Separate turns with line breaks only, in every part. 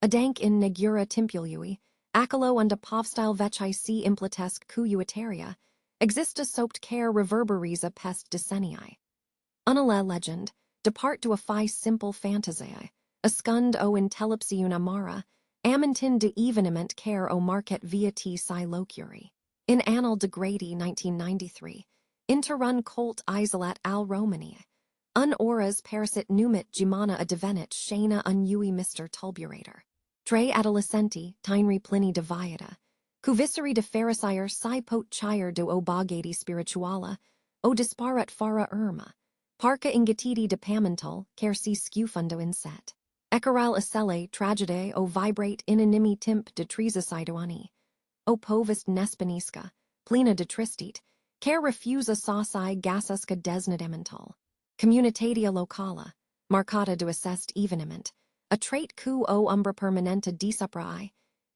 Adank in negura timpului, acolo unda povstyle veche si impletesc cu uitaria, exista sopt care reverberiza pest decenniae. Unale legend, depart to a fi simple fantasiae, ascund o intellepsiun amara, amintin de evenement care o market via t si locuri. In Annal de Grady 1993, interrun colt isolat al Romani, un oras părăsit numit Geamăna a devenit shana unui Mr. Tulburator. Trei adolescenti, tineri plini de viata, cuviseri de pharisire si pot chire de obagati spirituala, o disparat fara irma, parca ingatiti de pamental, cer si scufundo inset. Ecaral acele tragede o vibrate inanimi timp de trizasidoani, o povist nespanisca, plena de tristit, cer refusa sauci gasasca desnedamental. Communitatia locala, marcata de assest evenement, a trait cu o umbra permanenta disuprai,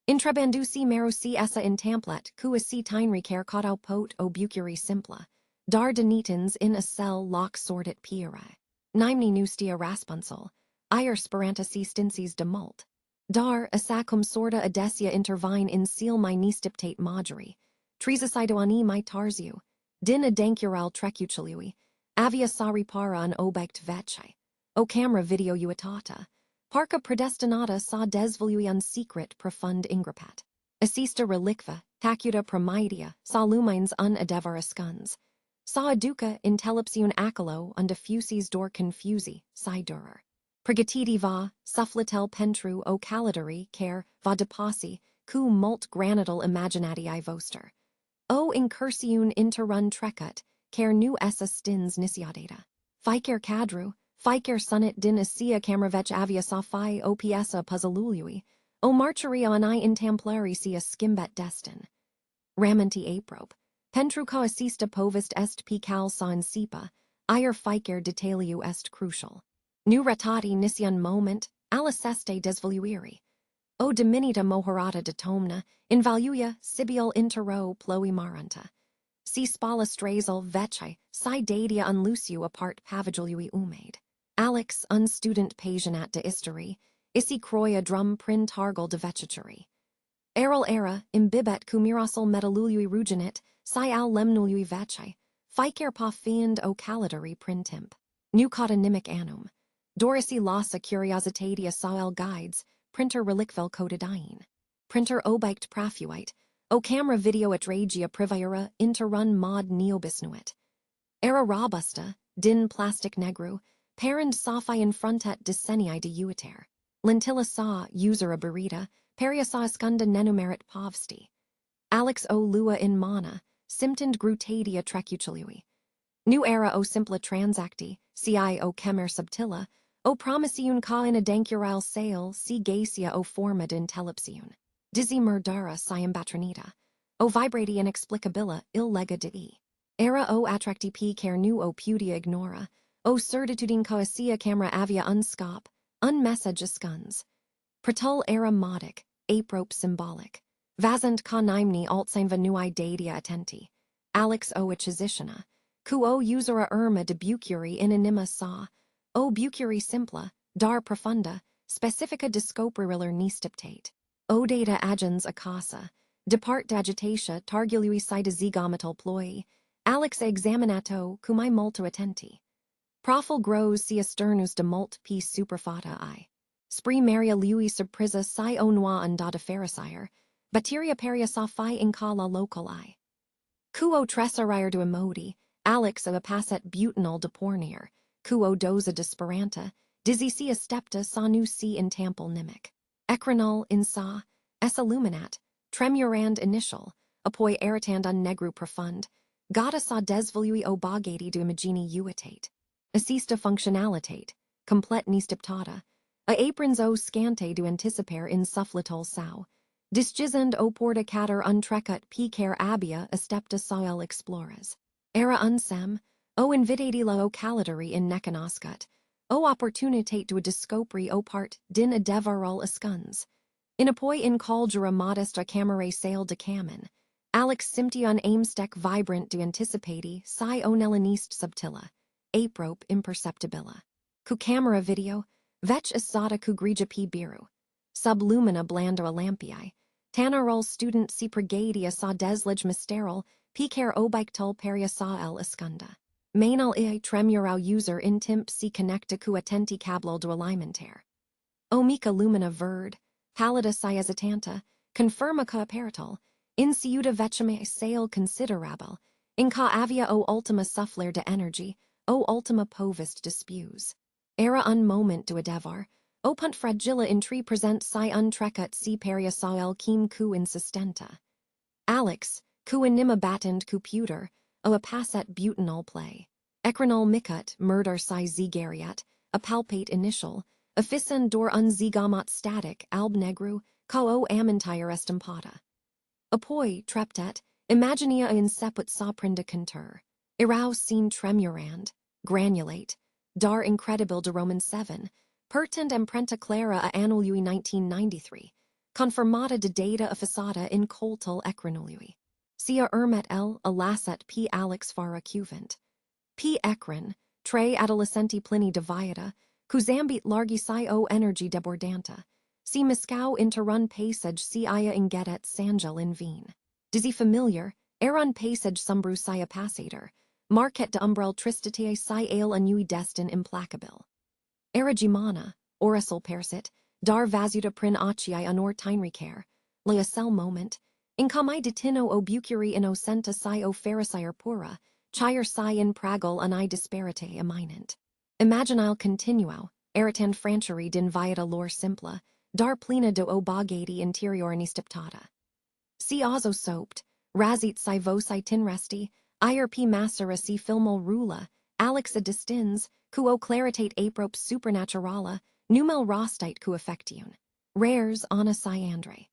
intrabandusi merosi essa in tamplet cu si tineri cer caudau pot o bucuri simpla, dar denitins in a cell loc sordit pierae. Nimni nustia raspunsal, ir speranta si stinces de mult. Dar, assacum sorda adesia intervine in seal my nistiptate mageri, trizasidoani my tarziu, din adancural trecucilui, avia sari para an obect veche, o camera video uitata, parca predestinata sa desvolui un secret profund ingrepet. Assista relicva, tacuta promidia, sa lumines un adevar ascuns, sa aduca intellepsiun acolo unda fusis dor confusi, si durer. Pregatiti va, sufflatel pentru o calidari, care, va deposi, cu mult granital imaginati voster. O incursiun interrun trecut, cer nu essa stins nisiadata. Ficer cadru, ficer sunit din asia camravech avia sa fi opsa puzzlului, o marcheria ani intamplari sia skimbet destin. Ramanti aprope, pentru ca assista povist est pical sa insipa, ir ficer detaliu est crucial. Nu retati nisian moment, aliceste desvoluiri. O diminita mohorata de tomna, invaluia sibial intero ploi maranta. Si spala strazel veche, si dadia unluciu apart pavigilui umaid. Alex unstudent pasionat de isteri, isi croia drum prin targal de vechituri. Eril era, imbibet cumirasal metalului ruginit, si al lemnului veche, ficer pa fiend o calidari printimp. Nu cautonimic annum. Dorisi lassa curiositatia sael guides, printer relicvel codidine. Printer obect prafuite, o camera video at regia privaira interrun mod neobisnuit. Era robusta, din plastic negru, parend sophi in frontet decenniae de uiter. Lentilla sa, usera burita, peria sa escunda nenumerit povsti. Alex o lua in mana, symptond grutadia trecucilui. Nu era o simpla transacti, ci o cameră subtila, o promisiun ca in adancural sale si gacia o forma de intellepsiun. Dizzy murdara siam batronita, o vibrati inexplicabila il lega de e. Era o attracti p cer nu o pudia ignora, o certitudine coesia camera avia unscop, unmessage ascuns. Pratul era modic, aprope symbolic. Vazant ca nimni altsainva nuai dadia attenti. Alex o achisitiona, cu o usera irma de bucuri in anima sa, o bucuri simpla, dar profunda, specifica discoperiller nistiptate. O data agens acasa, depart d'agitatia targilui sida zigomatal ploi, Alex examinato cumai multo attenti. Profil gros sia sternus de mult p superfata I. Spri maria lui surprisa si o noa undada pharisire, bateria peria sa fi in cala local I. Cuo tresarire de emodi, Alex of a passet butanal de pornir, cuo doza de speranta, dizzy sia stepta sa nu si in tampel nimic. Ecranol in sa, essa luminat, tremurand initial, apoi eritand un negru profund, gata sa desvolui obagati de imagini uitate. Assista functionalitate, complet nistiptata, a aprons o scante do anticipare in sufflatal sau, disgizend o porta cater untrecut picer abia estepta soel explores. Era unsem, o invitati la o calidari in necanoscut, o opportunitate do a discopri o part din a devarol ascuns. In apoi in caldera modest a camere sail de camen, Alex simption aimstec vibrant do anticipati si o nelanist subtila, aprope imperceptibila. Cu camera video, vech asada cu grija p biru. sub lumina blandera lampiae, tanarol student si pregadia sa deslege mysterol, picer obictol peria sa el escunda. Mainal tremurau user in timp si connecta cu attenti cablol do alimentaire. O mica lumina verd, pallida siasitanta, confirma ca aperitol, in ciuda vecime sale considerable, in ca avia o ultima suffler de energy, o ultima povist dispuse. Era un moment do adevar, o punt fragila in trei present si untrecat si peria sael kim cu insistenta. Alex, cu anima battend cu puter, o apasset butanol play. Ecranol micut, murder si zegariat, a palpate initial, officin dor unzigamat static, alb negru, ca o amintire estampada. Apoi, treptet, imagina in seput soprinda contur. Irau sin tremurand, granulate, dar incredibil de Roman 7, pertend emprenta clara a annului 1993, confirmata de data officata in coltal ecranului. Sia ermet el, alasset p alex fara cuvent. P ecran, trei adolescenti plini diviata, cusambit largi si o energy debordanta, si miscau interrun passage si ia ingetet sangel in veen. Dizzy familiar, eran passage sumbru sia passator, market de umbrel tristitiae si ale annui destin implacabil. Era Geamăna, orașul părăsit, dar vazuta prin aciai honor tinricare, la acel moment, in camai detino o bucuri innocenta si o pharisire pura, chire si in pragol ani disparate eminent. Imaginal continuo, eritand francheri din viata lor simpla, dar plena do o bagati interiorni stiptata. Si azo sopt, razit si vosi tinresti, ir p massera si filmol rula, alexa distins, cu o claritate aprop supernaturala, numel rostite cu affectiun. Rares ana si andre.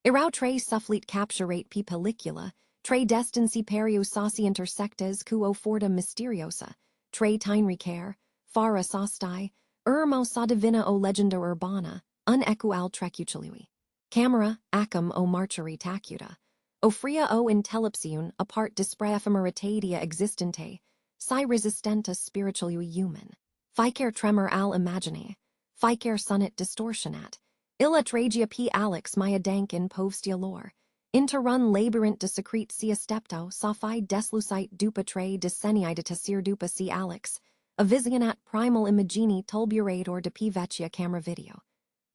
Irau trei sufflit capturate p pellicula, trei destinsi perio sauci intersectes cu o forta mysteriosa, trei tinricare, fara sostai, mo sa divina o legenda urbana, unequal trecucilui. Cameră, acum o marcheri tacuta, o fria o intellepsiun apart dispre ephemeritatia existente, si resistenta spiritualui human. Ficer tremor al imagine, ficer sunit distortionat, illa tragia p alex mia dank in povstia lor, interrun labyrinth de secrete sia steptau sophi deslucite dupa tre decenii de tessir dupa si alex, a visionat primal imagini tulburator de p vecchia camera video.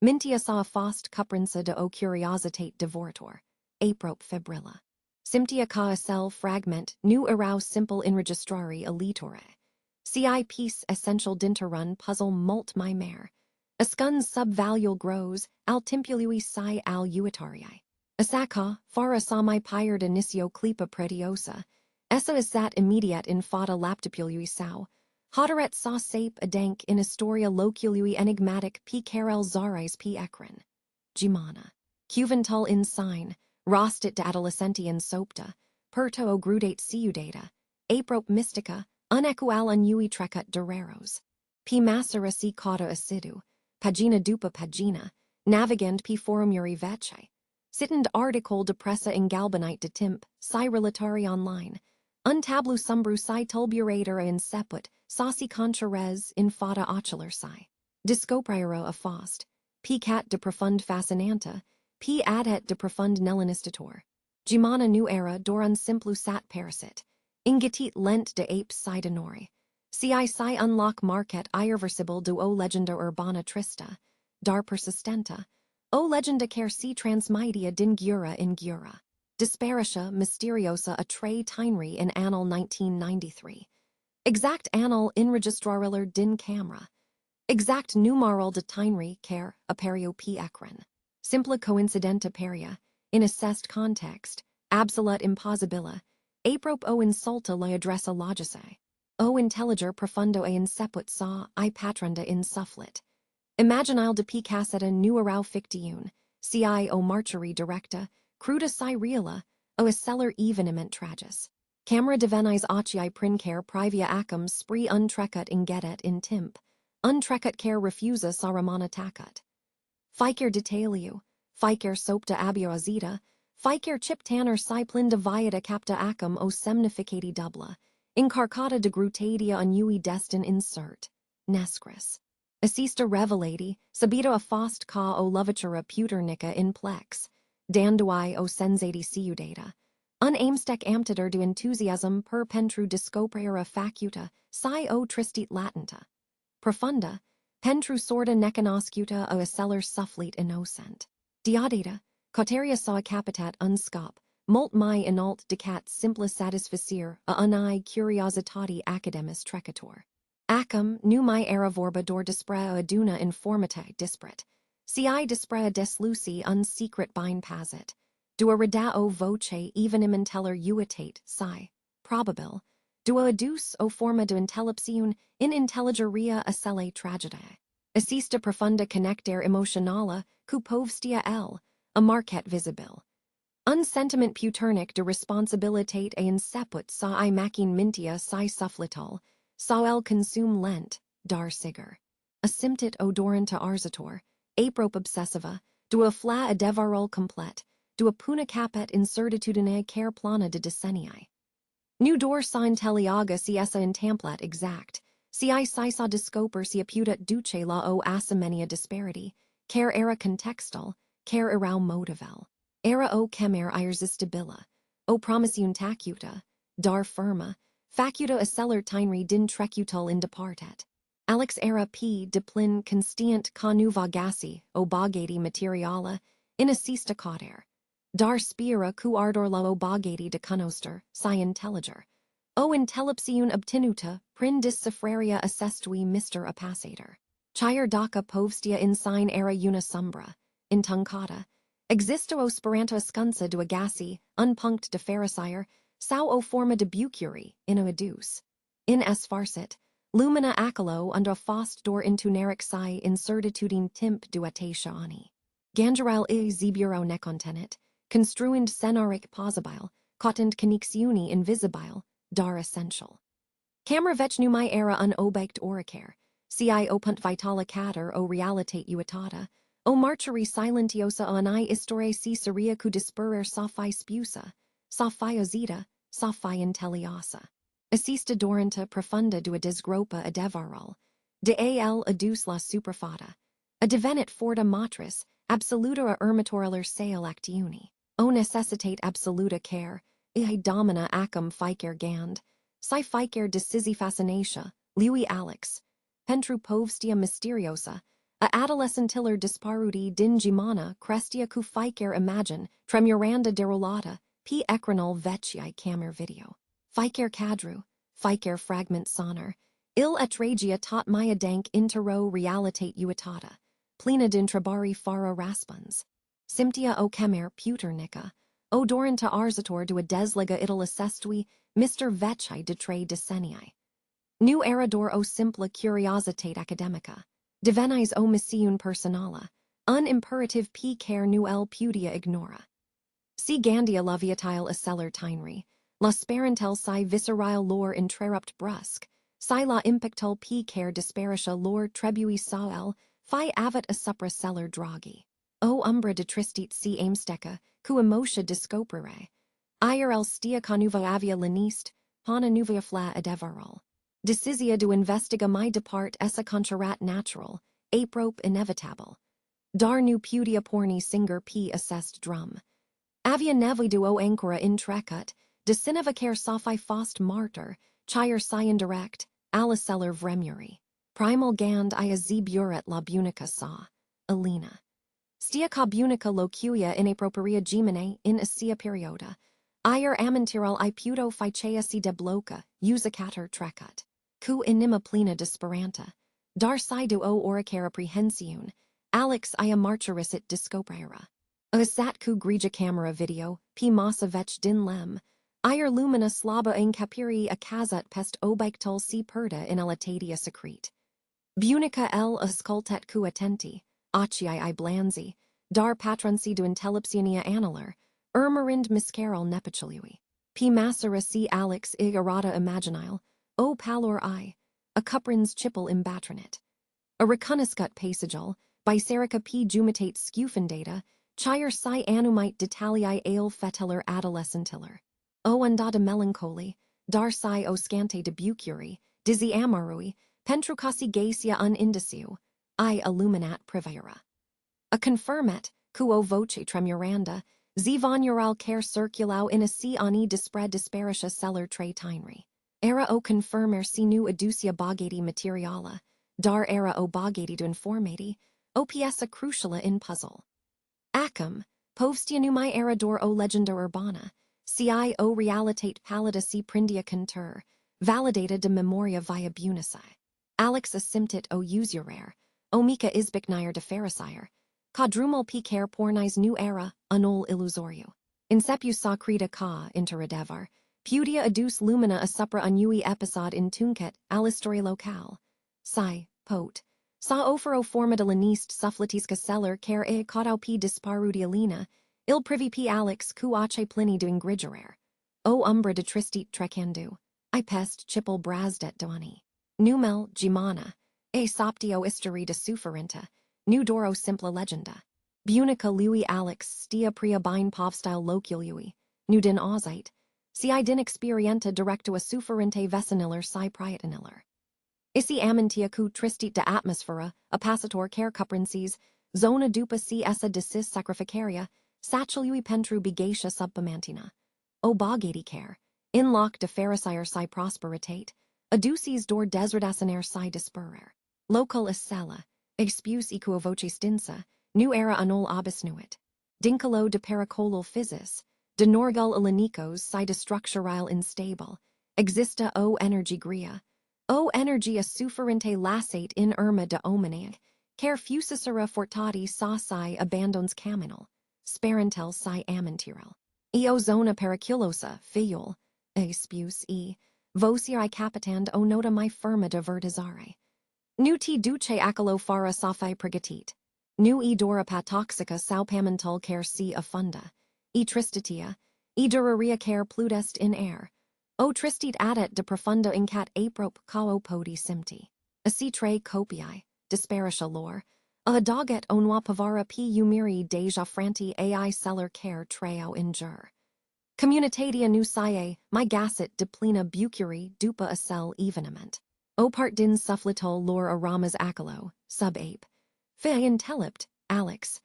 Mintia sa fost cuprinsa de o curiositate devorator, aprop fibrilla. Simptia ca cell fragment, nu irau simple in registrari elitore. Ci piece essential dinterrun puzzle mult my mare. Ascuns subvalual grows, al timpului si al uitarii. Asaca, fara sa my pired inicio clipa pretiosa. Essa is sat immediate in fata laptipului sau. Hoderet sa sape adank in historia locului enigmatic p carel zares p ecran. Geamăna. Cuventul in sign, rostit de adolescentian sopta, perto o grudate ciudata, aprop mystica, unequal unui trecut dureros. P massera si cauda assidu, pagina dupa pagina, navigand p forumuri vecche. Sittend article depressa in galbanite de timp, si relatari online, untablu sumbru si tulburator in seput, sauci contrares in fata ocular si. Discopriero a fost, p cat de profund fascinanta, p adhet de profund nelanistator. Geamăna nu era doran simplu sat părăsit. Ingetit lent de apes si denori. Si unlock market irreversible do o legenda urbana trista, dar persistenta, o legenda care si transmitia din gura in gura. Disparitia mysteriosa a trei tinri in annal 1993. Exact annal in registrariller din camera. Exact numaral de tinri care aperio p ecran. Simpla coincidenta peria, in assessed context, absolut impossibila, aprop o insulta la adressa logicae. O intelliger profundo e inseput sa I patranda in sufflit. Imaginal de p casseta nu arau fictiun, ci o marcheri directa, cruda si reala, o esseller eveniment tragis. Camera divenis ocii princare privia acum spree untrecut ingetet in timp, untrecut care refusa sa ramana tacut. Ficer detaliu, ficer sopta abio azita, ficer chip tanner si plinda viata capta acum o semnificati dubla, incarcata de grutadia unui destin insert, nescris. Assista revelati, sabita a fost ka o lovatura puternica in plex, danduai o sensati ciudata. Unaimstek amtider do enthusiasm per pentru discoprera facuta, si o tristit latenta. Profunda, pentru sorda necanoscuta o aceller sufflit innocent. Diodata, cauteria sa capitat unscop, molt mai inalt decat simpla satisficere a unai curiositati academis trecator. Acum, nu mai era vorba dor disprea aduna informate disparate. Si disprea desluci un secret bine pasit. Dua redao voce evenim inteller uitate, si, probabil, dua adus o forma de intellepsiun in intelligeria acele tragediae. Assista profunda connectere emotionala, cu povstia L, a marquet visibil. Un sentiment puternic de responsabilitate e inseput sa I machin mintia si sufflital, sa el consum lent, dar sigur. Asymptit odoranta arzator, aprop obsessiva, dua fla adevarol complet, dua puna capet incertitudine care plana de decenniae. Nu dor sa intelliaga si essa intamplat exact, si sa discoper si aputat duce la o asimenia disparity, care era contextal, care erau motivel. Era o camer irresistibila, o promisiun tacuta, dar firma, facuta aceller tineri din trecutal in departet. Alex era p diplin constiant conu vagasi, o bagati materiala, in assista cauder. Dar spira cu ardor la o bagati de conoster, si intelliger. O intellepsiun obtinuta, prin discifraria assestui mister apassator. Chir daca povstia in sine era una sombra, in tuncata. Existo o speranto escunsa do agasi, unpunct de pharisire, sao o forma de bucuri, in o adus. In es farsit, lumina acolo under fost dor intuneric si incertitudine timp duatatiani. Gangeral zeburo necontenet, construind senaric posibile, cotend conixiuni invisibile, dar essential. Camera vec numai era un obect oricare, ci opunt vitala cater o realitate uitata, o marcheri silentiosa onai istore si seria cu disperer sophi spusa, sophi ozita, sophi intelliosa. Assista doranta profunda dua disgropa adevaral, de al adus la superfata, a divenit forta matris, absoluta a ermitorialer sale actiuni, o necessitate absoluta care, domina acum ficer gand, si ficer decisi fascinatia, lui alex, pentru povstia mysteriosa, a adolescentiller disparuti din Geamăna crestia cu ficer imagine, tremuranda derolata, p ecranol vecii camer video. Ficer cadru, ficer fragment sonar, il et regia tot mia dank intero realitate uitata, plena d'intrabari fara raspons. Simptia o camer puternica, o doranta arzator dua deslega idol assestui, Mr. Vecchi de trei decenniae. Nu erador o simpla curiositate academica, divenis o missiun personala, un imperative p care nu el pudia ignora. Si gandia laviatile aceller tineri, la sparentel si viscerile lor interrupt brusque, si la impectul p care disparitia lor trebui sael, fi avat a supra celler draghi. O umbra de tristit si aimsteca, cu emotia discoprere. IRL stia conuva avia linist, pana nuvia fla adevaral. Decisia do investiga mai depart essa contrarat natural, aprope inevitable. Dar nu pudia porni singer p assessed drum. Avia nevi duo ancora intrecut, de cinevacer sophi fost martyr, chir si indirect, aliceller vremuri. Primal gand ia zeburet la bunica sa, Alina. Stia ca bunica locuia in aproperia Geamănae in assia perioda. Ir amintiral iputo ficea si debloca, usicater trecut. Cu inima plena disperanta. Dar si duo oricare apprehensiun, alex ia marcherisit discoprera. Asat cu grigia camera video, p massa vec din lem. Ir lumina slaba in capiri a casat pest obictol si perda in elatatia secrete. Bunica el ascoltet cu attenti, acii I blanzi, dar patronsi do intellepsionia analer, ermerind miscarol nepicilui. P massera si alex ig errata imaginile, o pallor I, a cuprins chippel imbatronit. A reconuscut passagel, biserica p jumitate scufendata, chir si anumite detalii ale feteller adolescentiller. O undata melancholy, dar si o scante de bucuri, dizzy amarui, pentrucasi gacia un indiciu, I illuminat privira. A confirmet, quo voce tremuranda, zivonural care circulau in a si ani dispred disparitia celler trei tineri. Era o confirmer si nu educia bogati materiala, dar era o bogati do informati, o piesa cruciala in puzzle. Acum, povstia numai era dor o legenda urbana, si o realitate pallida si prindia contur, validata de memoria via bunisi. Alex asymptit o usurare, o mica isbicnire de pharisire, quadrumal picaire pornis nu era, anul illusorio. Incepus sacrita ca interadevar, pudia adus lumina a supra annui episode in tunket, alistory locale. Psi, pot. Sa ofero forma de laniste sufflatisca celler care e caudau p disparudialina, il privi p alex cu ace plini do ingrigerare. O umbra de tristit trecandu. I pest chipel brasdet doani. Numel, Geamăna, e soptio isteri de sufferenta, nu doro simpla legenda. Bunica lui alex stia pria bine povstyle locului, nu din auzite, si I din experienta directua sufferente veciniller si prietaniller. Isi amentia cu tristit de atmosphera, a passator care cuprencies, zona dupa si essa decis sacrificaria, satchului pentru bigatia subpamantina. O bogati care, in loc de pharisire si prosperitate, aduces dor desredacenaire si disperer. Local iscella, expus equo voce stinsa, nu era anul obisnuit. Dincolo de pericolal physis, de norgul illenicos si destructurile instable, exista o energy gria, o energia sufferente lassate in irma de omeneag, care fusicera fortati sa si abandons caminal, sparentel si amentirel. Eo zona periculosa, fiul, expus vocii capitand o nota mai firma de vertizare. Nu ti duce acolo fara sophi pregatit. Nu e dora patoxica saupamental care si affunda. E tristitia, e duraria care pludest in air. O tristit adet de profunda incat aprop cao podi simti. A si trei copiae, disparisha lor. A doget onwa pavara p umiri deja franti ai celler care treo injure. Communitatia nusae, my gasset diplina bucuri dupa acel evenement. O part din sufflitol lor aramas acolo, sub-ape. Fe intellipt, Alex.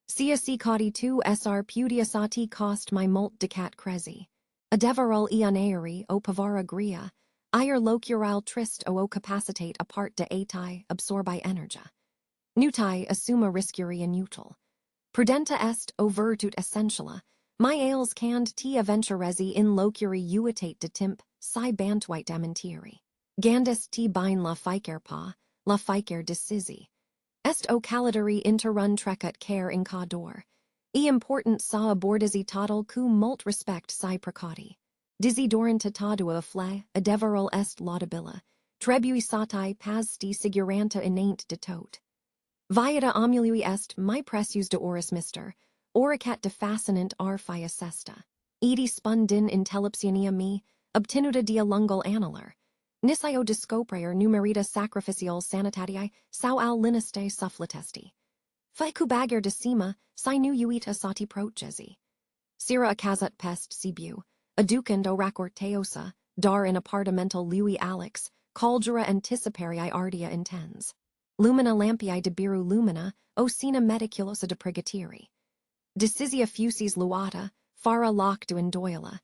Sia si cauti tu sr pudia sati cost my molt decat crezi. Adevarol ionaeri o pavara gria, ir locural trist o capacitate apart de atai absorbi energia. Nutai assuma riscuri inutil. Prudenta est o virtut essentiala, my ales cand t aventurezi in locuri uitate de timp, si bantwite damentieri. Gandis t bine la ficer pa, la ficer decisi. Est o calidari interrun trecut care in ca dor. E important sa abordizi total cu mult respect si precati. Dizi dorenta tadua fle, adeverol est laudabila, trebui satai pasti siguranta inant de tot. Viata omului est my precius de oris mister, oricat de fascinant ar fia sesta. Edi spundin intellepsionia me, obtinuta dia lungul annular. Nisio discopraer numerita sacrificial sanitatii, sau al liniste sufflatesti. Facubager decima, si nu uita sati progesi. Sira acazat pest sibu, aducand o racorteosa, dar in apartamental lui alex, caldura anticiparii ardia intens. Lumina lampiae debiru lumina, o sina meticulosa de pregatiri. Decisia fusis luata, fara loc du indoila.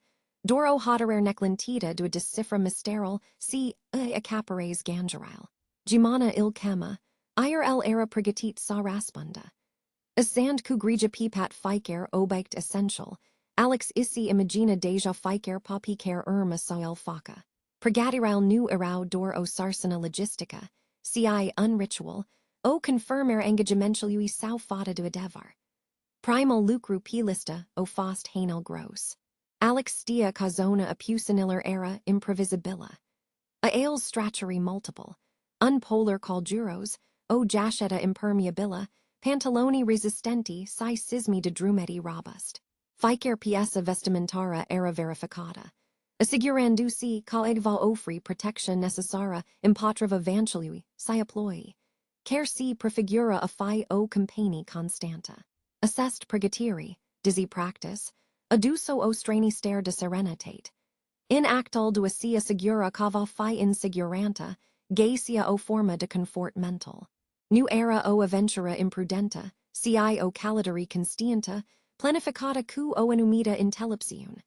Doro hodere neclentita du decifra mysteril, si acapares gangerile. Geamăna il chema, ir el era pregatit sa raspunda. Asand cu grija pipat ficer obect essential, alex isi imagina deja ficer papicer irma soel faca. Pregatiril nu erau dor o sarsana logistica, si unritual, o confirmer engagementalui sau fata du adevar. Primal lucru pilista, o fost hanel gross. Alex stia causona apusiniller era improvisabila. A ales straturi multiple. Unpolar calduros, o jacheta impermeabila, pantaloni resistenti si sismi de drumeti robust. Ficer piesa vestimentara era verificata. Assigurandusi ca egva ofri protection necessara impatrava vancelui, si aploi. Care si prefigura a fi o compani constanta. Assest pregatiri, dizzy practice, aduso o strani stare de serenatate. In actal du assia segura cava fi inseguranta, gacia o forma de confort mental. new era o aventura imprudenta, ci o caladari constienta, planificata cu o enumita intellepsiun.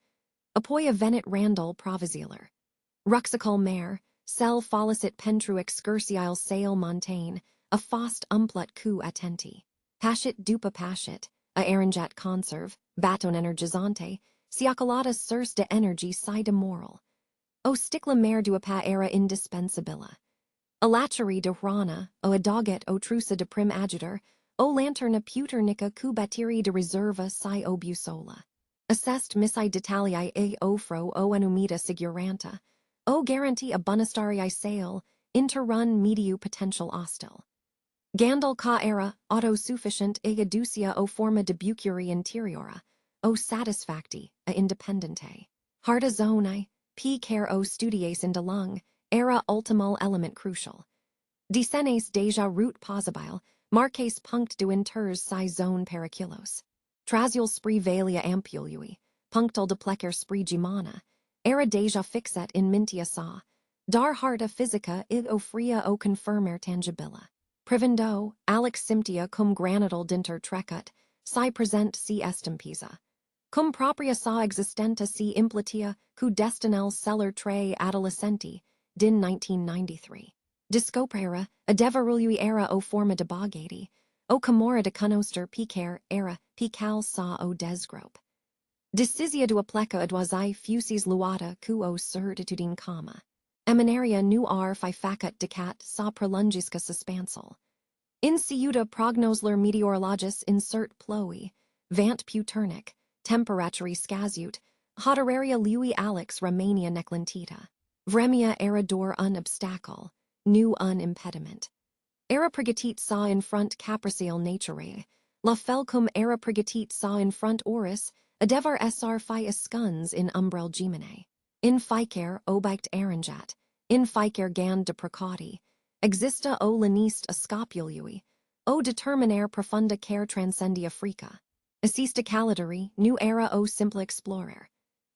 Apoia venit randal provisealer. Ruxicol mare, cell follicit pentru excursiile sail montaigne, a fost umplut cu attenti. Pascit dupa pascit, a erangat conserve, baton energizante, siacolatas source de energy si de moral. O sticla mare duapa era indispensabila. A lachery de rana, o adoget o trusa de prim adjutor, o lanterna puternica cu batiri de reserva si o busola. Assest missi detaliae e ofro o enumita siguranta, o guarantee a bonastarii sail, interrun mediu potential hostile. Gandal ca era, autosufficient e aducia o forma de bucuri interiora, o satisfacti, a independente. Harta zonae, p care o studies in de lung, era ultimal element crucial. Dicenes deja root posibile, marques punct du inters si zone periculos. Trasiul spri valia ampului, punctal de plecer spri Geamăna, era deja fixet in mintia sa, dar harta physica id ofria o confirmer tangibila. Privendo, alex simptia cum granital dinter trecut, si present si estampisa. Cum propria sa existenta si implitia, cu destinel celler trei adolescenti, din 1993. Discopera, a deverului era o forma de bagati, o camora de conoster picar era, pical sa o desgrope. Decisia du apleca aduazai fusis luata cu o certitudine cama. Eminaria nu ar fi facat decat sa prolungisca suspansal. In ciuta prognosler meteorologis insert ploi, vant puternic, temperaturi scasiut, hoderaria lui alex Romania neclentita. Vremia era dor un obstacle, nu un impediment. Era prigatit sa in front capricial naturae, la felcum era prigatit sa in front oris, adevar sr fi escuns in umbrel Geamănae. In ficer obict aranjat, in ficer gand de precauti, exista o lanist a scopului, o determinare profunda care transcendia frica. Assista caladari, nu era o simple explorer.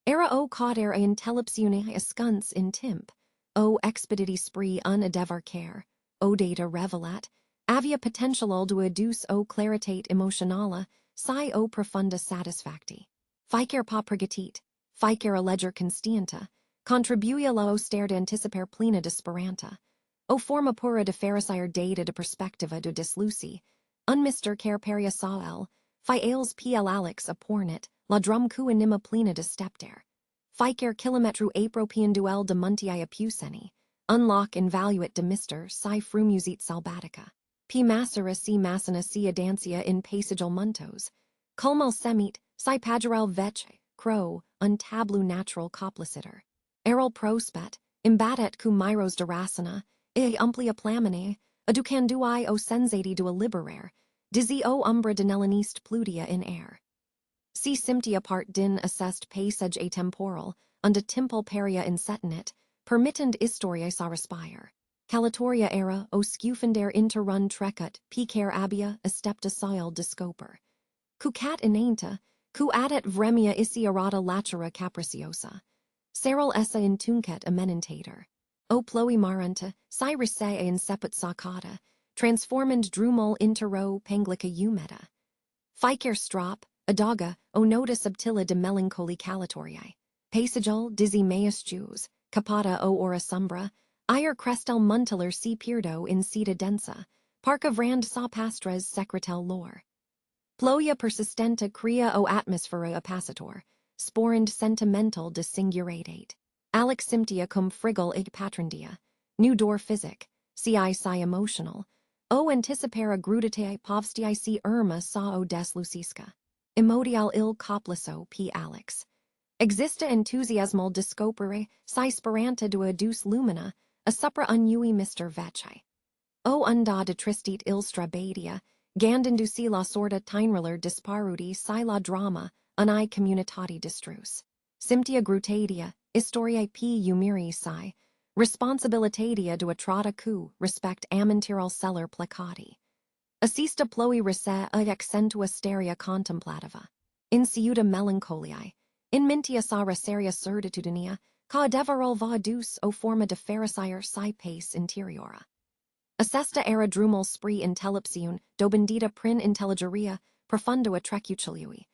Era o cauder a intellepsiune escuns in timp, o expediti spri un adevar care, o data revelat, avia potential du adus o claritate emotionala, si o profunda satisfacti. Ficer pa pregatit, ficer a ledger constienta, contribuia la o stare de anticiper plena disperanta, o forma pura de pharisire data de perspectiva de disluci, unmister care peria sael, fi ales pl alex apornit, la drum cu anima plena de stepter. Ficer kilometru apropian duel de muntii apuseni, unlock invaluate de mister si frumusit salbatica. P massera si massina si adancia in passageal muntos, culmal semit, si pageral veche, crow, untablu natural coplicitor. Erol prospet, imbadet cum myros derasana, umplia plamine, aducanduai o sensati dua liberare, dizi o umbra denellanist plutia in air. Si simptia part din assest passage atemporal, unda timpel peria insetinit, permittend historiae sa respire. Calatoria era o scufender interrun trecut, picar abia estepta soil discoper. Cucat inanta, cu adet vremia isi errata latera capriciosa. Seril essa in tunket amenentator. O ploi maranta, si rese in seput sacata, transformand drumol intero penglica eumeta. Ficer strop, adaga, o nota subtila de melancholy calatoriae. Passageal, dizzy meus Jews, capata o ora sombra, ire crestel muntiler si pierdo in sita densa, parca vrand sa pastres secretel lore. Ploia persistenta crea o atmosphera appacitor, sporand sentimental de singuratate. Alex simptia cum frigol ig patrondia, nu dor physic, si emotional, o anticipera gruditae povstiae si irma sa o des lucisca. Emodial il copliso p Alex. Exista enthusiasmal discopere, si speranta du adus lumina, a supra unui mister veche. O unda de tristit il strabadia, gandenduci la sorda teinriller disparudi si la drama, unai communitati distrus. Simptia grutadia, historiae p umiri si, responsabilitatia du atrata cu, respect amintiral celler placati. Assista ploi rese id accentua steria contemplativa. In ciuta melancholiae, in mintia sa reseria certitudinia, ca deverol va dus o forma de pharisire si pace interiora. Assesta era drumul spre intellepsiun, dobendita prin intelligeria, profundo atrecuciliui.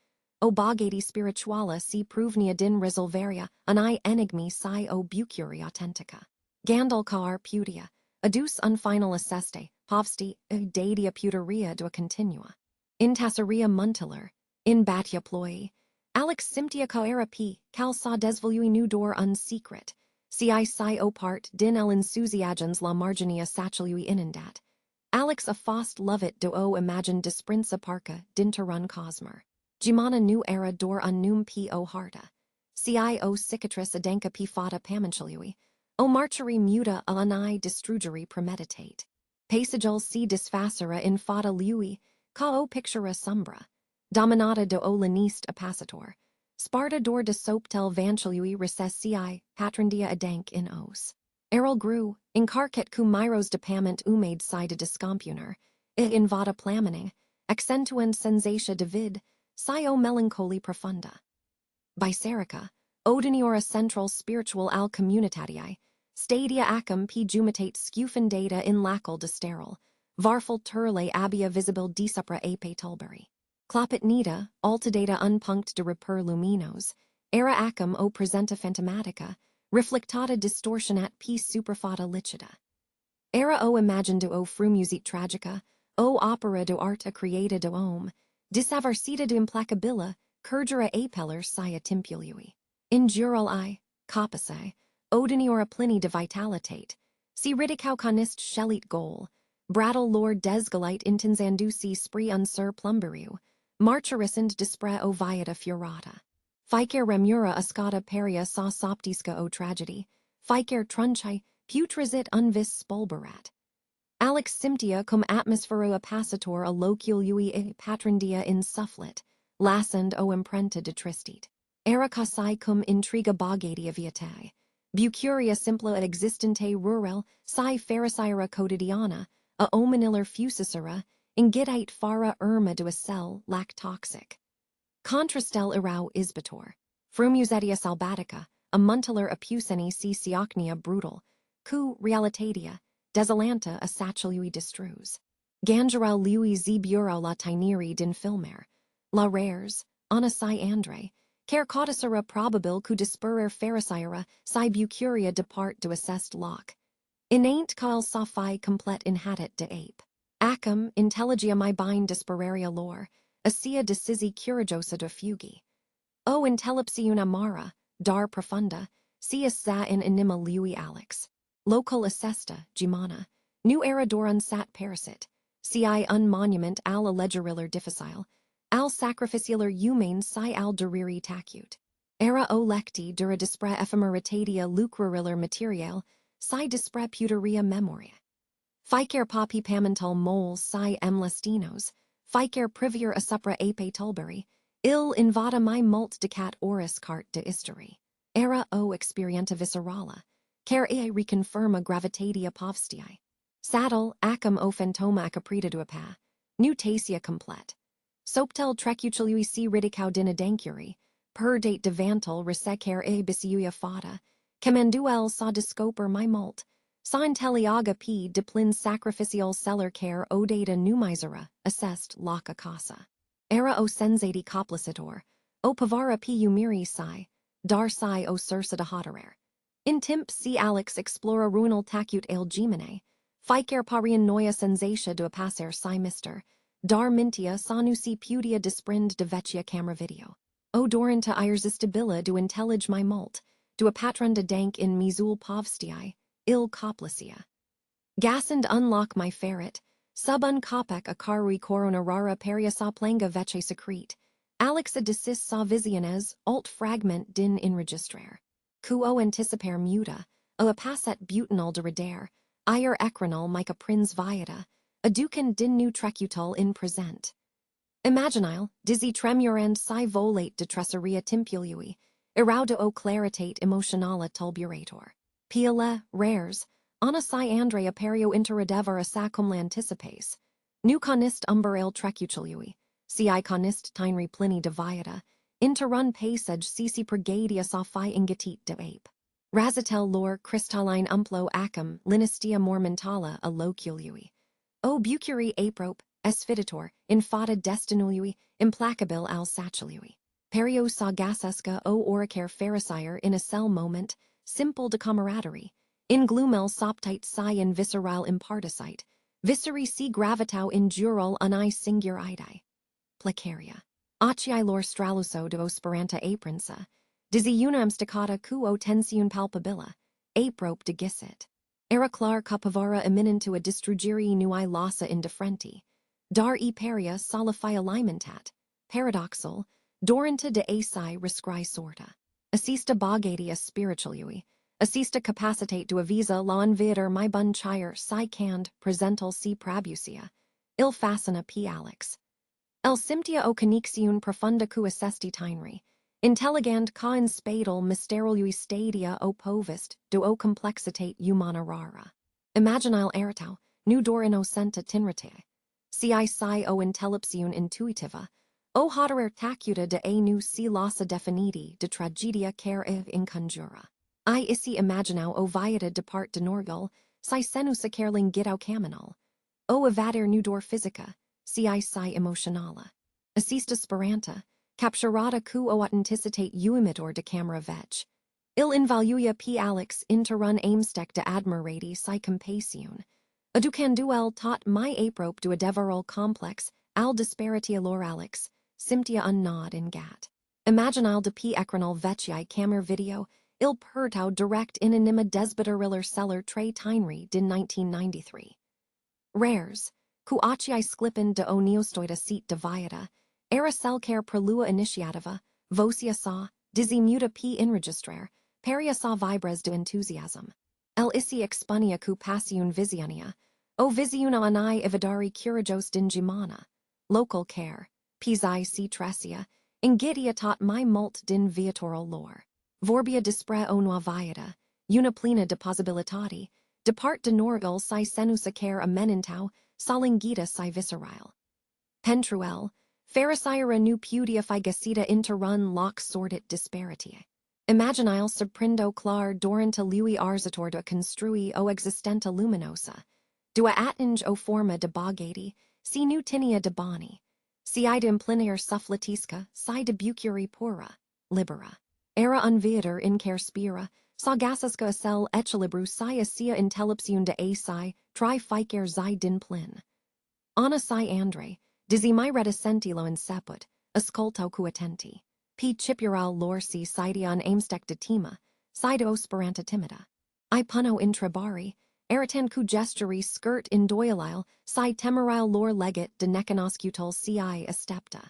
O bagati spirituala si pruvnia din resolveria, ani enigmi si o bucuri authentica. Gandal car putia, adus unfinal asseste, povsti, dadia puteria do continua. In tasseria muntiler, in batia ploi, Alex simptia caera p, cal sa desvolui nu dor unsecret, ci si o part din el ensusiagens la marginia sacilui inundat. Alex a fost lovit do o imagine disprinsa parca dinterun cosmer. Geamăna nu era dor unnum p o harta. Ci o cicatrice adenca p fata pamanchiliui. O marcheri muta alani distrugeri premeditate. Passagel si disfacera in fata lui, ca o pictura sombra. Dominata do o laniste appacitor. Sparta dor de soptel vanchiliui recessii, patrondia adank in os. Errol grew, incarcet cum myros depament umade si de discompuner, in vada plamening, accentuand sensatia divid, si o melancholy profunda. Biserica, odiniora central spiritual al communitatii, stadia acum p jumitate scufen data in lacal de sterile, varful turle abia visibil disupra ape tulberi. Clapit nida, altidata unpunct de reper luminos, era acum o presenta phantomatica, reflectata distortionat p superfata licida. Era o imaginado o frumusit tragica, o opera do arta creata do homme, disaversita de implacabila, curgera apeller sia timpului. Injural I, coppici, odiniora plini de vitalitate, si ridicau conist scellit goal, brattle lord desgalite intensandusi spree unsur plumberiu, marcherissand dispre o viata furata. Ficer remura ascata peria sa soptisca o tragedy, ficer trunci, putresit unvis spulberat. Alex simptia cum atmosphero passator a locului e patrondia insufflet, lassand o imprenta de tristit. Era casai cum intriga bagatia viatae. Bucuria simpla et existente rural, si pharisira quotidiana, a omeniller fusicera, ingidite fara irma do cell lac toxic. Contrastel irau isbator. Frumusetia salbatica, a muntiler apuseni si siocnia brutal, cu realitatia, desolanta a sacilui distrus. Gangeral lui zeburo la tineri din filmer, la rares, anasi andre, cer caudicera probabil cu disperer pharisira, si bucuria depart do assest loc. Inaint cael sophi complet inhatit de ape. Acum intelligia my bind disperaria lore, asia decisi curajosa de fugi. O intellepsiun amara, dar profunda, sias za in anima lui Alex. Local assesta, Geamăna, nu era dorun sat părăsit, ci un monument al allegeriler difficile, al sacrificialer humane si al duriri tacut. Era o lecti dura dispre ephemeritatia lucrariller material, si dispre puteria memoria. Ficer papi pamental moles si emlestinos, ficer privier asupra ape tulberi, il invada my mult decat oris cart de isteri. Era o experienta viscerala, cer ea reconfirma gravitatia povstii. Saddle acum o phantoma caprita duapa, nu tasia complet. Soptel trecucilui si ridicau dinadencuri, per date devantal resecer e bisiuia fata, commenduel sa discoper my mult, sa intelliaga p diplin sacrificial celler care o data numisera, assest laca casa. Era o sensati coplicitor, o pavara p umiri si, dar si o sursida hoterer. In timp si Alex explora ruinal tacut el Geamănae, ficer parian noia sensatia do passer si mister, dar mintia sanu si putia disprind de vecchia camera video. O dorinta irresistibila do intellige my mult, do a patron de dank in misul povstii, il coplicia. Gasand unlock my ferret, sub uncopec a carui corona rara peria sa planga veche secrete, Alex a decis sa visiones, alt fragment din in registrar. Quo anticiper muta, a passet butanal de redare, ire ecranal mica prins viata, aducan din nu trecutal in present. Imaginile, dizzy tremurand si volate de tresseria timpului, irauda o claritate emotionala tulburator. Piala, rares, ana si andrea perio interadevar a sacum lanticipes. Nu conist umberale trecucilui, si conist tinri plini de viata, interrun passage sisi pregadia sophi ingetit de ape. Razatel lor crystalline umplo acum linistia mormentala a locului. O bucuri aprope, esfiditor, infata destinului, implacabil al sacilui. Perio sagasesca o oricare pharisire in a cell moment, simple de camaraderie, in glumel soptite psi in visceral imparticite, visceri si gravitau in jural ani singur idei. Placaria. Acii lor straluso de osperanta aprensa, disiunam stacata quo tensiun palpabila, aprope de gicit. Era clar capavara eminentua distrugere nui lassa indifferenti, dar e peria solify alimentat, paradoxal, dorenta de asai rescri sorta. Assista bogatia spiritualui, assista capacitate to avisa lawn vider my bun chire si cand presental si prabusia, il fascina p alex. El simptia o conixiun profunda cu assesti tineri, intelligand ca in spadal mysterului stadia o povist do o complexitate humana rara. Imaginile eritau, nu dor innocenta tinrite. Si si o intellepsiun intuitiva, o hoderer tacuta de a nu si lossa definiti de tragedia care iv inconjura. I isi imaginau o viata depart de norgal, si senus acerling gitau caminal. O evader nu dor physica, si emotionala. Assista speranta, capturata cu o autenticitate uimitor de camera vetch. Il invaluia p alex interrun aimstec de admirati si compasiun. Aducanduel tot my aprope do adeverol complex, al disparitia lor alex, simptia unnod in gat. Imaginal de p ecranal vetchii camer video, il pertau direct in anima desbitoriller seller trei tineri din 1993. Rares, cu acii sclippen de o neostoida seat deviata, era selcare prelua initiativa, vocia sa, disimuta p inregistrar, peria sa vibres de enthusiasm. El isi expunia cu passiun visionia, o visiuna anai evidari curajos din Geamăna, local care, pisi si tresia, ingidia tot my mult din viatoral lor. Vorbia dispre o nuaviata, una plena de possibilitati, depart de norgal si senus acare amenintau, salingita si viscerile. Pentruel, pharisira nu pudia figacita interrun lox sordit disparitie. Imaginile subprindo clar dorenta lui arzator de construi o existenta luminosa, dua attinge o forma de bogati, si nu tinia de boni, si ida implinier sufflatisca, si de bucuri pura, libera. Era unviator in care spira, sagasasca acel echelibru si asia intellepsiun de asi, tri ficer zi din plin. Ana si andre, disi mi reticentilo in seput, ascolto quatenti. P chipural lor si sidian aimstec de tima, side osperanta timida. I puno intrabari, eritan cu gesturi skirt in doilile, si temerile lor legit de necanoscutal ci estepta.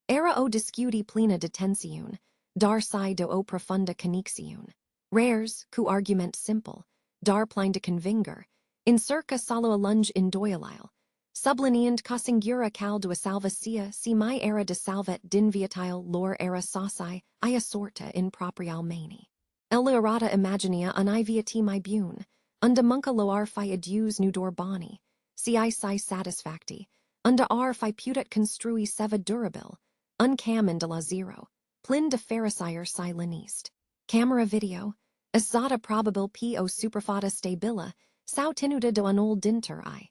Era o discuti plena detensiun, dar si do o profunda conixiun. Rares, cu argument simple, dar plein de convinger, in circa solo lunge in doilile, sublineand casingura cal do a salvacia si mi era de salvet din viatile lor era sauci, ia sorta in proprial mani. Eliorata imaginia ani viati mi bune, unda munca loar fi adius nudor boni, si satisfacti, unda ar fi putat construi seva durabil, uncam de la zero, plin de pharisire si linist. Camera video, asata probabil po superfata stabila, sau tenuta do anol dinter I.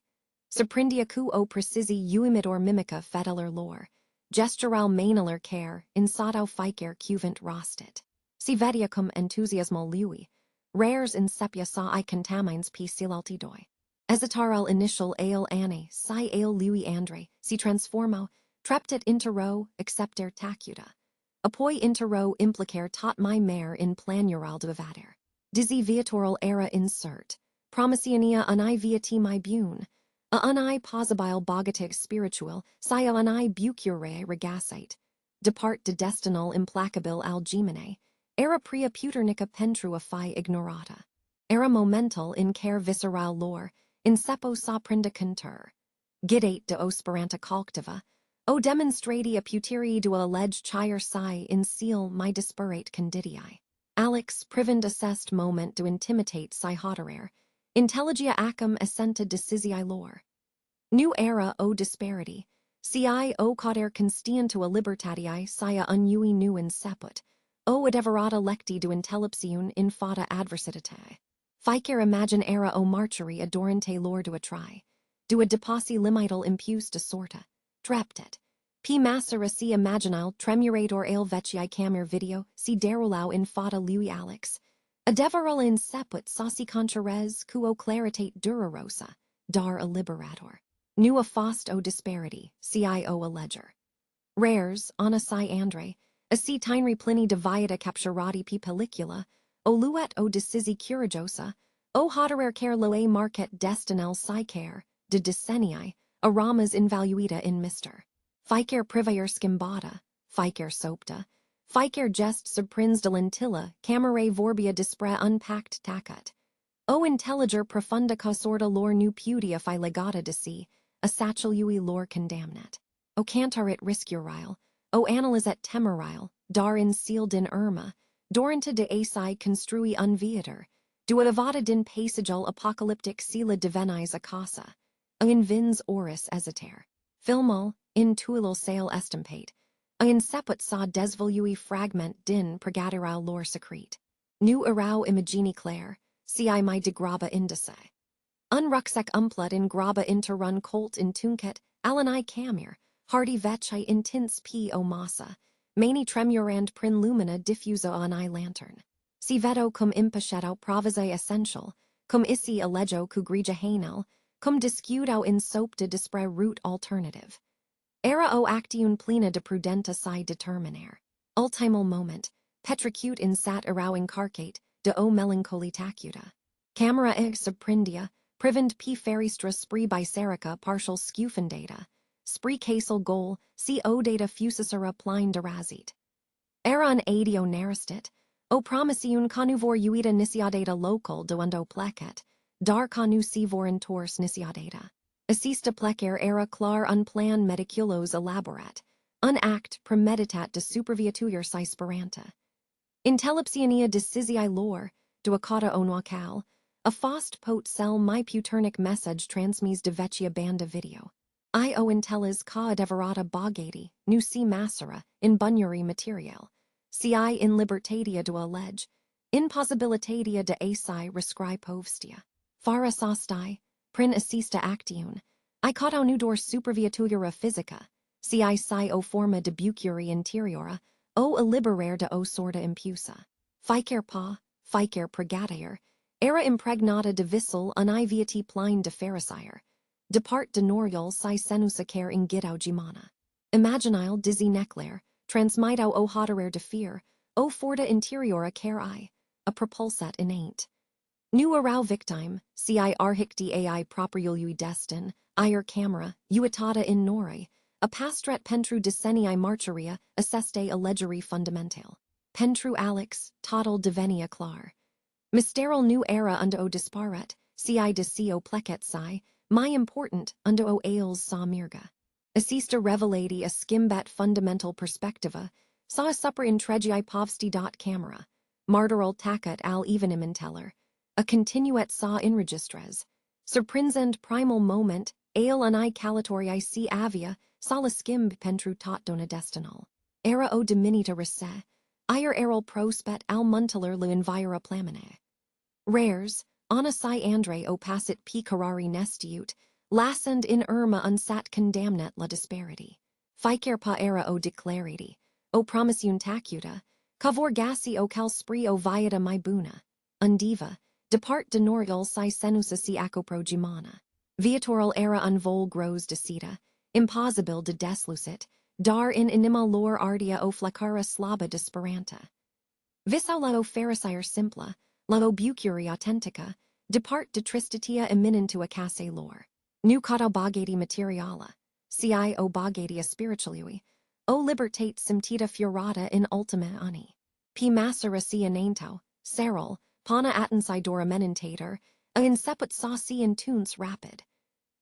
Surprindia cu o precisi uimitor mimica feteler lor, gestural mainaler care, insatau ficer cuvent rostit. Si vedia cum enthusiasmal lui, rares in sepia sa I contamines p silaltidoi. Esitarel initial ale ane, si ale lui andre, si transformo, treptit interro, accepter tacuta. Apoi interro implicare tot my mare in planural de evader. Disi viatoral era insert, promisionia ani viati my bune, a ani posibile bogatig spiritual, sia ani bucure regasite. Depart de destinal implacabil algemine, era pria puternica pentrua fi ignorata. Era momental in care visceral lor, in sepo soprinda contur. Gidate de osperanta calctiva, o demonstrati a puteri do alleged chire si in seal my disparate condidii. Alex privend assessed moment do intimitate si hoterer, intelligia acum essenta decisii lor. New era o disparity, ci o cauder constian to a libertatii sia unui nu in seput, o adeverata lecti du intellepsiun in fata adversitate. Ficer imagine era o marcheri adorante lor du atri, du deposi limital impus de sorta, dreptet. P massera si imaginal tremurator ale vecii camere video, si derulau in fata lui alex. Adeveral in seput sauci contrares quo claritate durarosa, dar a liberator. Nu a fost o disparity, cio a ledger. Rares, ana si andre, a si tineri plini diviata capturati p pellicula, o luet o decisi curajosa, o hoterer care loe market destinel si care, de decenniae, a ramas invaluita in mister. Ficer privayer scimbata, ficer sopta, ficer gest subprins de lentilla, camere vorbia dispre unpacked tacut. O intelliger profunda causorda lor nu pudia fi legata de si, a satcheliui lor condamnat. O cantarit riscurile, o analyset temerile, dar in sealed in irma, dorenta de asi construi unviator, du evada din passageal apocalyptic sila divenis acasa, in vins oris esiter. Filmal, in tuilal sale estampate, in seput sa desvolui fragment din pregatirau lor secrete. Nu erau imagini clare, ci mi de graba indice. Unrucksack umplut in graba interrun colt in tunket, alanai camir, hardy vetchai intins p o massa, mani tremurand prin lumina diffuso an I lantern. Si veto cum impachetau provisae essential, cum isi allegio cu grija hanel, cum discutau in sopta dispre root alternative. Era o actiun plena de prudenta si determinare. Ultimal moment, petricute in sat erau incarcate, de o melancholy tacuta. Camera ig subprindia, privend p feristra spree biserica partial scufendata, spree casel goal, c o data fusisera plein derazit. Era an adio naristit, o promisiun conuvor uita nisiadata local duendo plecet, dar conu sivor in tors nisiadata. Assista plecer era clar unplan mediculos elaborat, unact premeditat de superviatuer si speranta. Intellepsionia decisii lor, duacata onwacal, a fost pot cell my puternic message transmis de vecchia banda video. Io intellis ca adeverata bogati, nu si massera, in bunyuri material, ci in libertatia do allege, in possibilitatia de asi rescri povstia. Fara sostai, prin assista actiun, I cautau nudor superviatura physica, ci si o forma de bucuri interiora, o illiberare de o sorta impusa. Ficer pa, ficer pregataer, era impregnata de vissel ani viati plein de pharisire, depart de norial si senusa care ingitau Geamăna. Imaginile dizzy neclaire, transmitau o hoterer de fear, o forta interiora care I, a propulsat innate. Nu erau victime, ci arhicti ai propriului destin, ir camera, uitata in nori, a pastret pentru decennii marcheria, asseste allegeri fundamental. Pentru alex, total divenia clar. Mysteral nu era undo o disparet, ci de co plecet si, my important undo o ales sa mirga. Assista revelati a skimbat fundamental perspectiva, sa supper in tregi povsti camera, martyral tacat al evenim inteller, a continuet sa in registres, surprinzend primal moment, ale ani calatori si avia, sala skimb pentru tot dona destinal. Era o diminita rese, ir erol prospet al munteler le invira plamine. Rares, ana si andre o passit p carari nestiut, lassend in irma unsat condamnet la disparity. Ficer pa era o declariti, o promisiun tacuta, cavor gasi o cal spree o viata my buna, undiva, depart de norial si senusa si acopro Geamăna. Viatoral era unvol gros decida, impossibil de deslucit, dar in inima lor ardia o flacara slaba disperanta. Visau la o pharisire simpla, la o bucuri authentica, depart de tristitia eminentua case lor. Nu cata bogati materiala, ci o bogatia spiritualui, o libertate simtita furata in ultima ani. P massera si inantau, serol, pana atensai dora menentator, a inseput sauci in tunes rapid.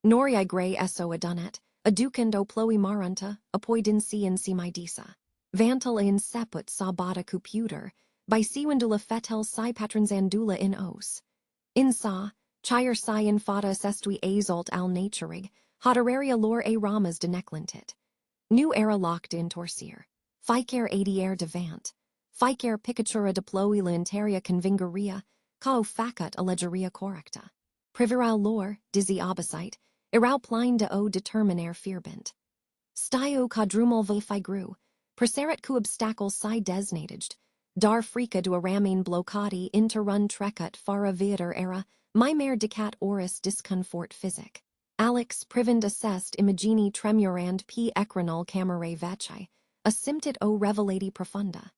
Norii grey eso adunet, aducend o ploi marunta, apoidin si in si midisa. Vantal in seput sa bata cuputer, by siwendula fetel si patranzandula in os. In sa, chire si in fata sestui azult al naturig, hoderaria lor a ramas deneclentit. Nu era locked in torsier. Ficer adier devant. Ficer picatura deploila interia convingeria, cao facut allegeria correcta. Priviral lor, dizzy obicite, irau plein de o determinare fearbent. Stio quadrumal vifigru, preserit cu obstacle si desnataged, dar frica du aramin blocati interrun trecut fara viator era, mimere dicat oris disconfort physic. Alex privend assest imagini tremurand p ecranal camere veche, asymptit o revelati profunda.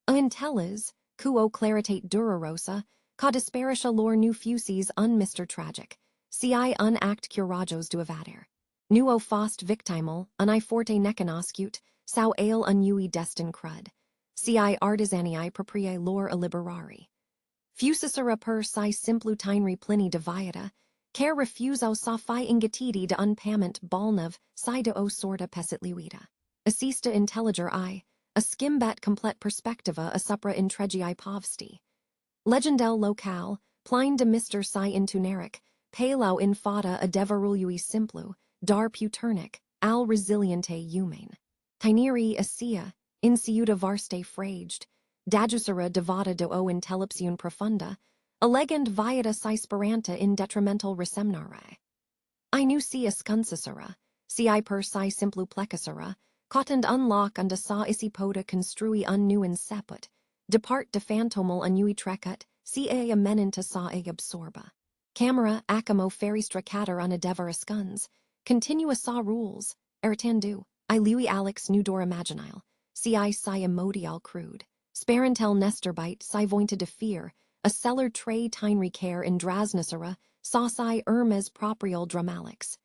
A intellis, cu o claritate durarosa, ca disparisha lor nu fusis unmister tragic, ci unact curajos du evadere. Nuo fost victimal, uni forte necanoscut, sau ale unui destin crud, ci artisanii proprie lor illiberari. Fusisera per si simplutine plini deviata, care refusau sa fi ingatiti de unpament balnov si de o sorta pesit luida. Assista intelliger a skimbat complet perspectiva a supra intregii povsti. Legendel locale, plein de mister si intuneric, palau infata a deverului simplu, dar puternic, al resiliente humane. Tineri asia, insiuta varste fraged, dadusera devata de o intellepsiun profunda, elegant viata si speranta in detrimental resemnare. I nu si ascunsisera, si per si simplu plecasera, cotand unlock unde sa isipoda construi unnu inseput, depart de phantomal unui trecut, ca amenenta sa absorba. Camera acamo feristra cater unadever ascuns, continua sa rules, eritandu, I lui alex nudor imaginile, ci si emodial crude, sparentel nesterbite si vointa de fear, a cellar trei tineri care in drasnicera, sa si ermes proprial dramalix.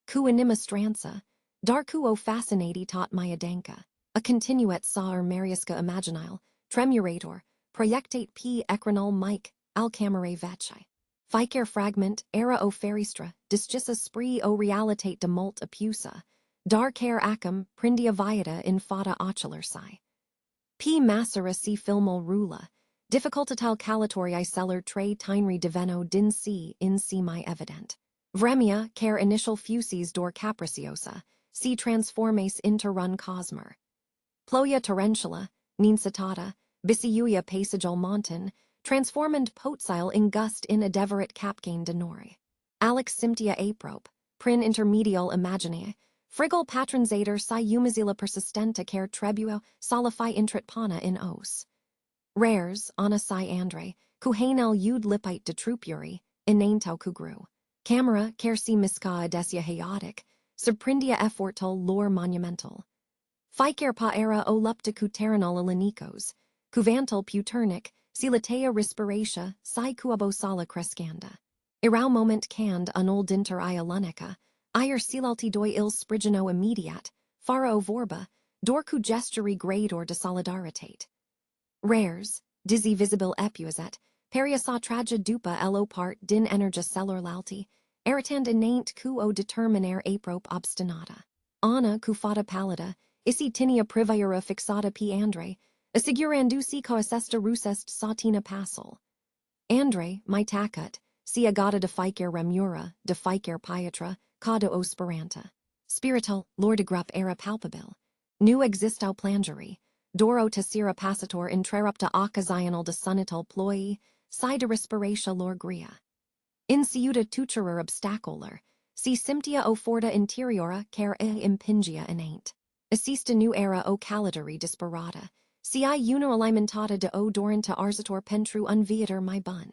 Cu animastranza, darcuo fascinati tot myadanka, a continuet sa mariusca imaginile, tremurator, proiectate p ecranal mic, al camere veche. Ficer fragment, era o feristra, disgissa spree o realitate de molt apusa, dar care acum, prindia viata in fata ocular si. P massera si filmol rula, difficultatal calatorii celler trei tineri diveno din si in si my evident. Vremia, care initial fusis dor capriciosa, si transformes interrun cosmer. Ploia torrentula, nincitata, bisiuia passagel montan, transformand potsile in gust in adeverit capgain denori. Alex simptia aprope, prin intermedial imaginae, frigol patronzator si humizila persistenta care trebuo solifi intrit pana in os. Rares, ana si andre, cu hainel ud lipite de trupuri, inaintau cugru. Camera, care si misca adesia haiotic, subprindia effortal lor monumental. Ficer pa era o lupta cuteranal ilinicos, cuvantal puternic, silatea respiratio, si cuabo sala crescanda. Irau moment cand unul dinter ialunica, ir silalti doi il sprigino immediat, faro vorba, dorcu gesturi grade or de solidaritate. Rares, dizzy visible epuiset, peria sa tragia dupa elo part din energia celor lalti, eritand inaint cu o determinare aprope obstinata. Ana cu fata pallida, isi tinia priviora fixata p andre, assigurandusi coessesta rusest satina passel. Andre, my tacut, si agata de ficer remura, de ficer pietra, cauda o speranta. Spirital, lord grup era palpabil. Nu existau plangeri, doro tessira passator interrupta occazional de sunital ploi, si de respiratio lor gria. Insiuta tuturer obstacular, si simptia o forta interiora care impingia inaint. Assista nu era o calidari disparata, si uno alimentata de o doranta arzator pentru unviator my bun.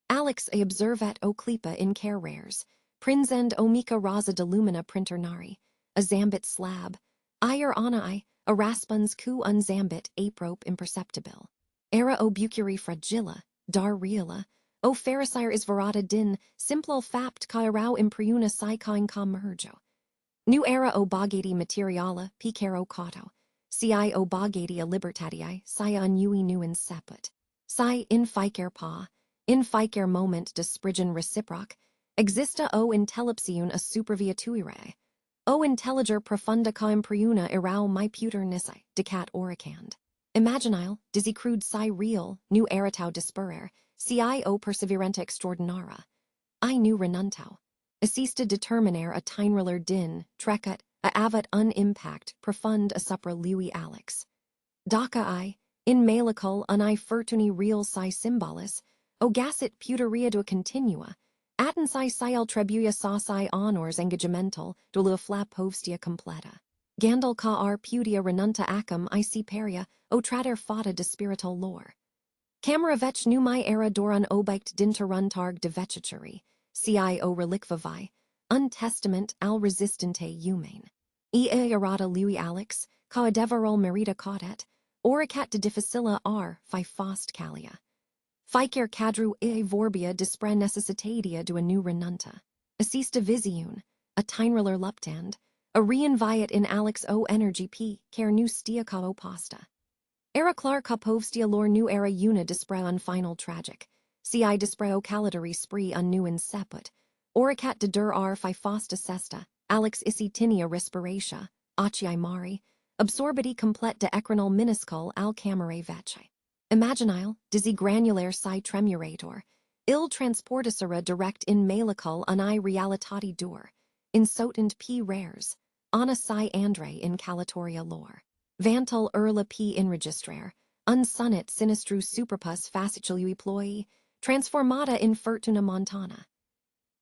Alex a observat o clipa in care rares, prinzend o mica raza de lumina printernari, a zambit slab, ir anai, a raspuns cu unzambit aprope imperceptibil. Era o bucuri fragilla, dar reala, o fericire is varata din, simplal fapt ca irau impriuna si ca in mergo. Nu era o bagati materiala, picero cauto, si o bagati a libertatii, si unui nu inseput. Si in ficer pa, in ficer moment de sprigen reciproc, exista o intellepsiun a superviatuire. O intelliger profunda ca impriuna irau my puter nisi, decat oricand. Imaginile, dizzy crude si real, nu eritau disperere, si o perseverenta extraordinara. I nu renuntau. Assista determinare a tinriller din, trecut, a avat unimpact, profund a supra lui alex. Daca in malicul unai furtuni real si symbolis, o gasit puteria do continua, atensai siel trebuia sosai honors engagemental dolua flap povstia completa. Gandal ca ar putia renunta acum I si peria, o trader fata de spiritual lore. Camera vech numai era doran obikt dinteruntarg de vechachuri, cio relicvavi, untestament al resistente humane. Ea errata lui Alex, ca adeverol merita caudet, oricat de difficila r, fi fost calia. Ficer cadru e vorbia dispre necessitatia do a new renunta. Assista visiun, a teinriller luptand, a reinviat in Alex o energy p, care nu stia ca oposta. Era clar ca povstia lor nu era una dispre un final tragic, ci dispre o calidari spree un nu inseput, oricat de dur r fi fosta sesta, Alex isi tinia respiratio, acii mari, absorbiti complet de ecranal minuscule al camere vece. Imaginile, dizzy granulaire si tremurator, ill transportisera direct in malicul unai realitati dur, insotent p rares, ana si andre in calatoria lore. Vantal urla p in registrare, unsunit sinistru superpus fascicului ploi, transformata in fortuna montana.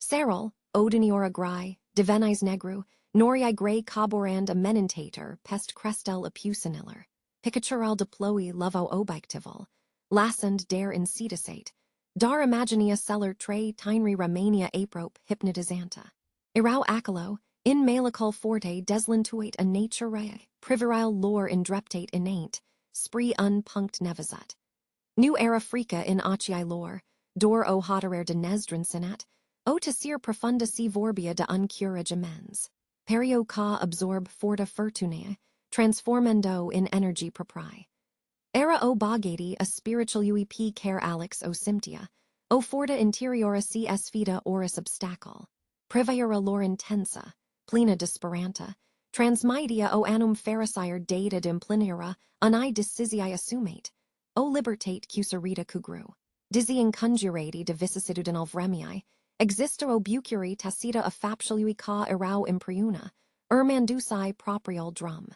Serol, odiniora grai, divenis negru, noriae grey caborand amenentator pest crestel apusiniller. Picatural diploi lovo obictival, lassend dare incetisate, dar imagina celler trei tinri Romania aprope hypnotizanta. Irau acalo, in malicul forte deslentuate a naturae, privirile lore indreptate innate, spree unpunct nevizat. Nu era frica in acii lore, dor o hoterer de nesdren sinat, o tesir profunda si vorbia de uncura gemens. Perio ca absorb forta fortunae, transformendo in energy propri. Era o bagati a spiritual uep care Alex o symptia, o forta interiora si esfida oris obstacle. Priviora lor intensa, plena disperanta, transmitia o annum pharisire data d'implinera, unai decisiae assumate, o libertate cusarita cugru. Dizzy incunjurati de vicissitudinal vremiae, exister o bucuri tacita a faptialui ca erau impriuna, mandusai proprial drum.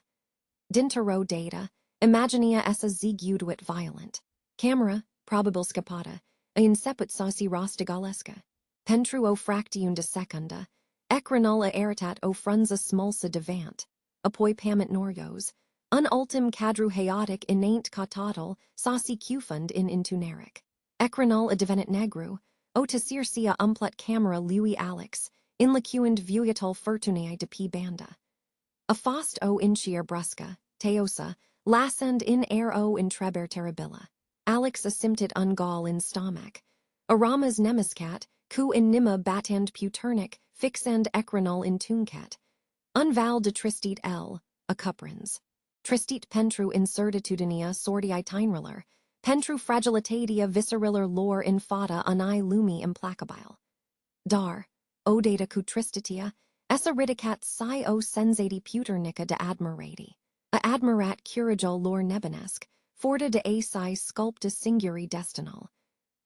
Dintero data, imaginia essa ziguduit violent. Camera, probabil scapata, a inseput sauci rostigalesca. Pentru o fractiun de secunda, ecranula eritat o frunza smulsa devant, apoi pamit norios, unultim cadru haotic innate catatal, sauci cufund in intuneric. Ecranul a devenit negru, o tesir sia umplet camera lui Alex, in lacuend vuiatul fortunae de p banda. A fost o incier brusca, teosa, lassend in air o intreber terribilla. Alex asymptit ungal in stomach. Aramas nemiscat, cu in nima batand puternic, fixand ecranul in tuncat. Unval de tristit L, a cuprins. Tristit pentru incertitudinia sortii tinriller, pentru fragilitatia visceriller lor infata unai lumi implacabile. Dar, o data cu tristitia, essa ridicat si o sensati puternica de admirati. A admirat curigel lor nebenesque, forta de asi sculpta singuri destinal.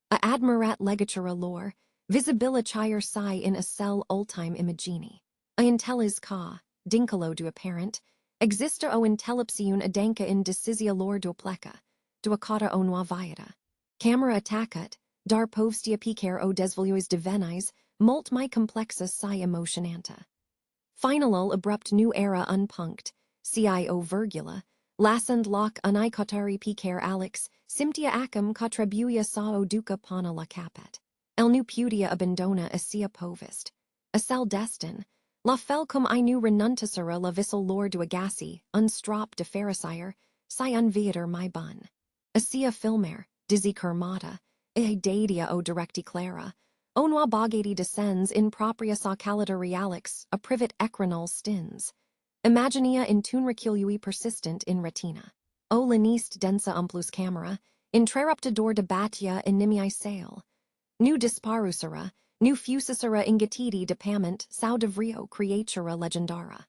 A admirat legatura lor, visibilicier si in a cell ultime imagini. A intellis ca, dincolo do apparent, exista o intellepsiun adanca in decisia lor do pleca, do acata o noa viata. Camera attacat, dar povstia picer o desvoluis divenis, mult mai complexa si emotionanta. Finalul abrupt nu era unpunct, cio virgula, lassend loc unicotari picer Alex, symptia acum contribuia sao duca pana la capet. El nu pudia abandona asia povist. A cell destin, la fel cum I nu renuntasera la vissel lor du agasi, unstrop de pharisire, si unviator my bun. Asia filmer, dizzy kermata, e dadia o directi clara, onwa bogati descends in propria sa calida realix, a privet ecranol stins. Imaginia in tunricului persistent in retina. O lanist densa umplus camera, interruptador debatia inimii sail. Nu disparusera, nu fusisera ingatiti depament sau devrio creatura legendara.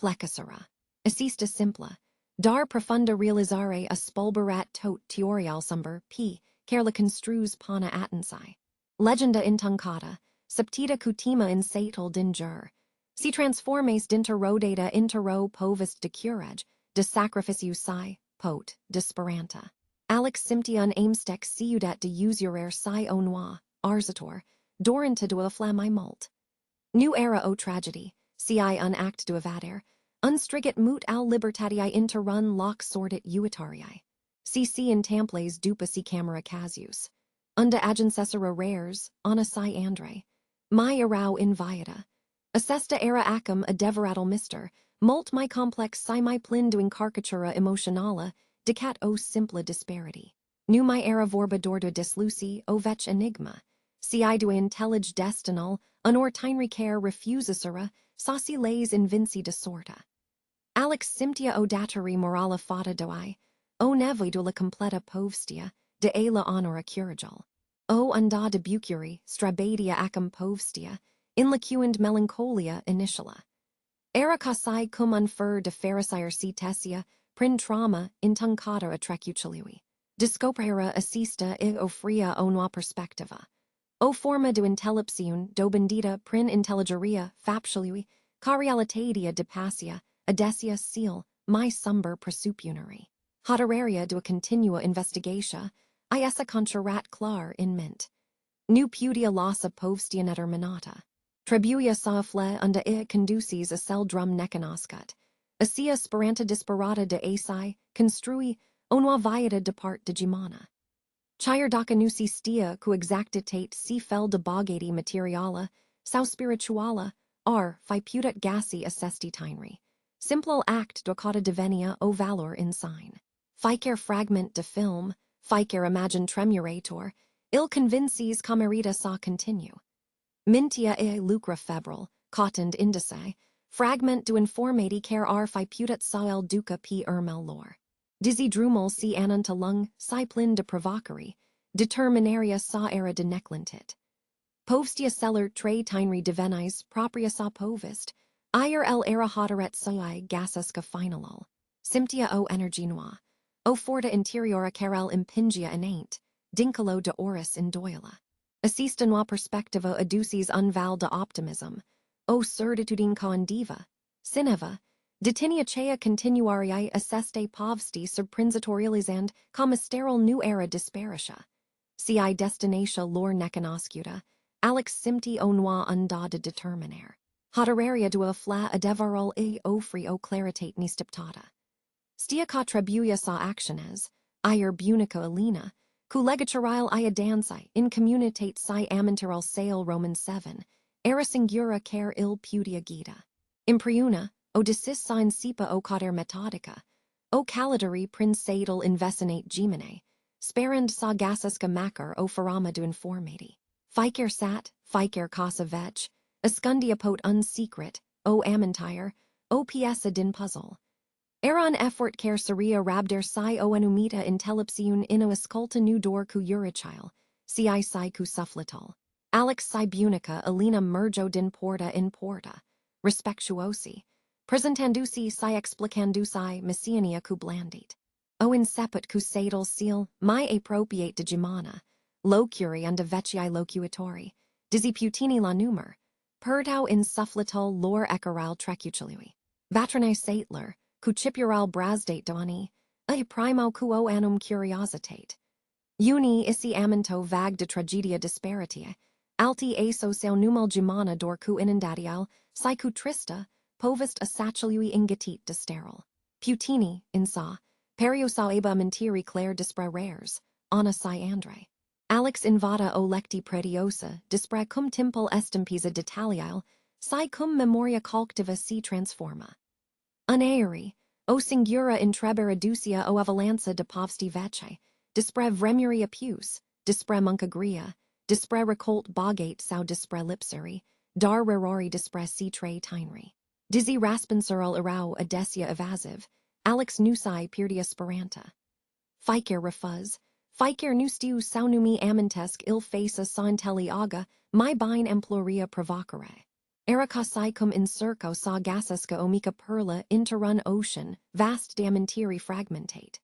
Plecasera. Assista simpla. Dar profunda realizare a spulberat tot teorial sumber p, care la construs pana atensai. Legenda intuncata, septita cutima in satel dinjur. Si transformes dinterodata intero povist de cureg, de sacrificiu si, pot, disperanta. Alex Simtia aimstek ciudat de usurer si au noir, arzator, dorenta de flamai mult. New era o tragedy, ci un act de evader, unstriget mut al libertatii interrun loc sordit uitarii. Cc in tamples dupa si camera casius. Unda agencessora rares, ana si andre. My erau in viata. Assesta era acum adeveratal mister, mult my complex si my plin doing caricatura emotionala, decat o simpla disparity. Nu my era vorba dordo disluci, o vech enigma. Si do intellige destinal, honor tinri care refusisera, saucy lays invinci de sorta. Alex Simtia o dateri morala fata doi, o nevi de la completa povstia, de la honora curigel. O unda de bucuri, strabadia acum povstia, in lacuend melancholia initiala. Era casai cum unfer de pharisire si tessia, prin trauma, intuncata atrecuciliui. Discopera assista I ofria o noa perspectiva. O forma de intellepsiun, do bendita prin intelligeria, fapcialui, carialitatia de passia, adesia seal, my sumber presupunary. Hoderaria do continua investigatia, essa contrarat clar in mint. Nu pudia lossa povstia neterminata. Trebuia sa fle unda conducis a cell drum necanoscut. Asia speranta disparata de asai, construi, onua viata depart de Geamăna. Chir docanusi stia cu exactitate si fel de bogati materiala, sau spirituala, fi putat gassi assesti tinri. Simplal act docata divenia o valor in sign. Ficer fragment de film, ficer imagine tremurator, il convinces camerita sa continue. Mintia lucra febrile, cotand indice, fragment do informati care fi putat sael duca p ermel lor. Dizzy drumel si ananta lung, si plin de provocari, determinaria sa era de neclintit. Povstia celler trei tinri divenis propria sa povist, ir era hoderet soi gasesca finalul. Simtia o energy noa, o forta interiora carel impingia innate, dincolo de oris indoila. Assista noa perspectiva aducis unval de optimism, o certitudine condiva, sineva, detinia chea continuarii asseste povsti subprinsatorializand commisteral nu era disparitia. Si destinatia lor necanoscuta, Alex Simti o noa unda de determinaire. Hoderaria dua fla adevarol ofri o claritate ni stiptata. Stia ca trebuia sa actiones, bunica alina, cu legaturil dansi in communitate si aminteral sale Roman 7, era singura care il putia gita. Impriuna, o decis sa insipa o cader metodica, o calidari prinsadal investinate Geamăna, sperand sa gasesca macar o farama do informati. Ficer sat, ficer casa vech, escundia pot unsecret, o amintire, o piesa din puzzle. Eran effort care seria rabder si o enumita intellepsiun inno esculta nu dor cu uricile, si cu suffletal. Alex si bunica alina mergo din porta in porta, respectuosi, presentandusi si explicandusi messiania cu blandit. O inseput cu sadal seal, my appropriate de Geamăna, locuri unda vecii locuitori, dizzy putini la numer, perdau in suffletal lor ecaral trecucilui. Vatrinae saitler, cu cipural brasdate doni, primau cu o annum curiositate. Uni isi aminto vag de tragedia disparitia, alti aso seu numal Geamăna dor cu inundatial, si cu trista, povist asacilui ingetit de sterile. Putini, in sa, perio sa eba mentiri clare dispra rares, ana si andre. Alex invada o lecti prediosa, dispra cum timpel estimpisa detalial, si cum memoria calctiva si transforma. Unaeri, o singura intrebera ducia o avalanza de povsti vece, dispre vremuria pius, dispre muncagria, dispre recolt bogate sau dispre lipseri, dar rerori dispre si trei tinri. Dizzy raspensural erau adesia evasive, Alex nusi pirdia speranta. Ficer refuz, ficer nustiu saunumi amintesc il faca saintelli aga, my bine emploria provocare. Ericasai cum incirco sa gasesca omica perla interrun ocean, vast diamantiri fragmentate.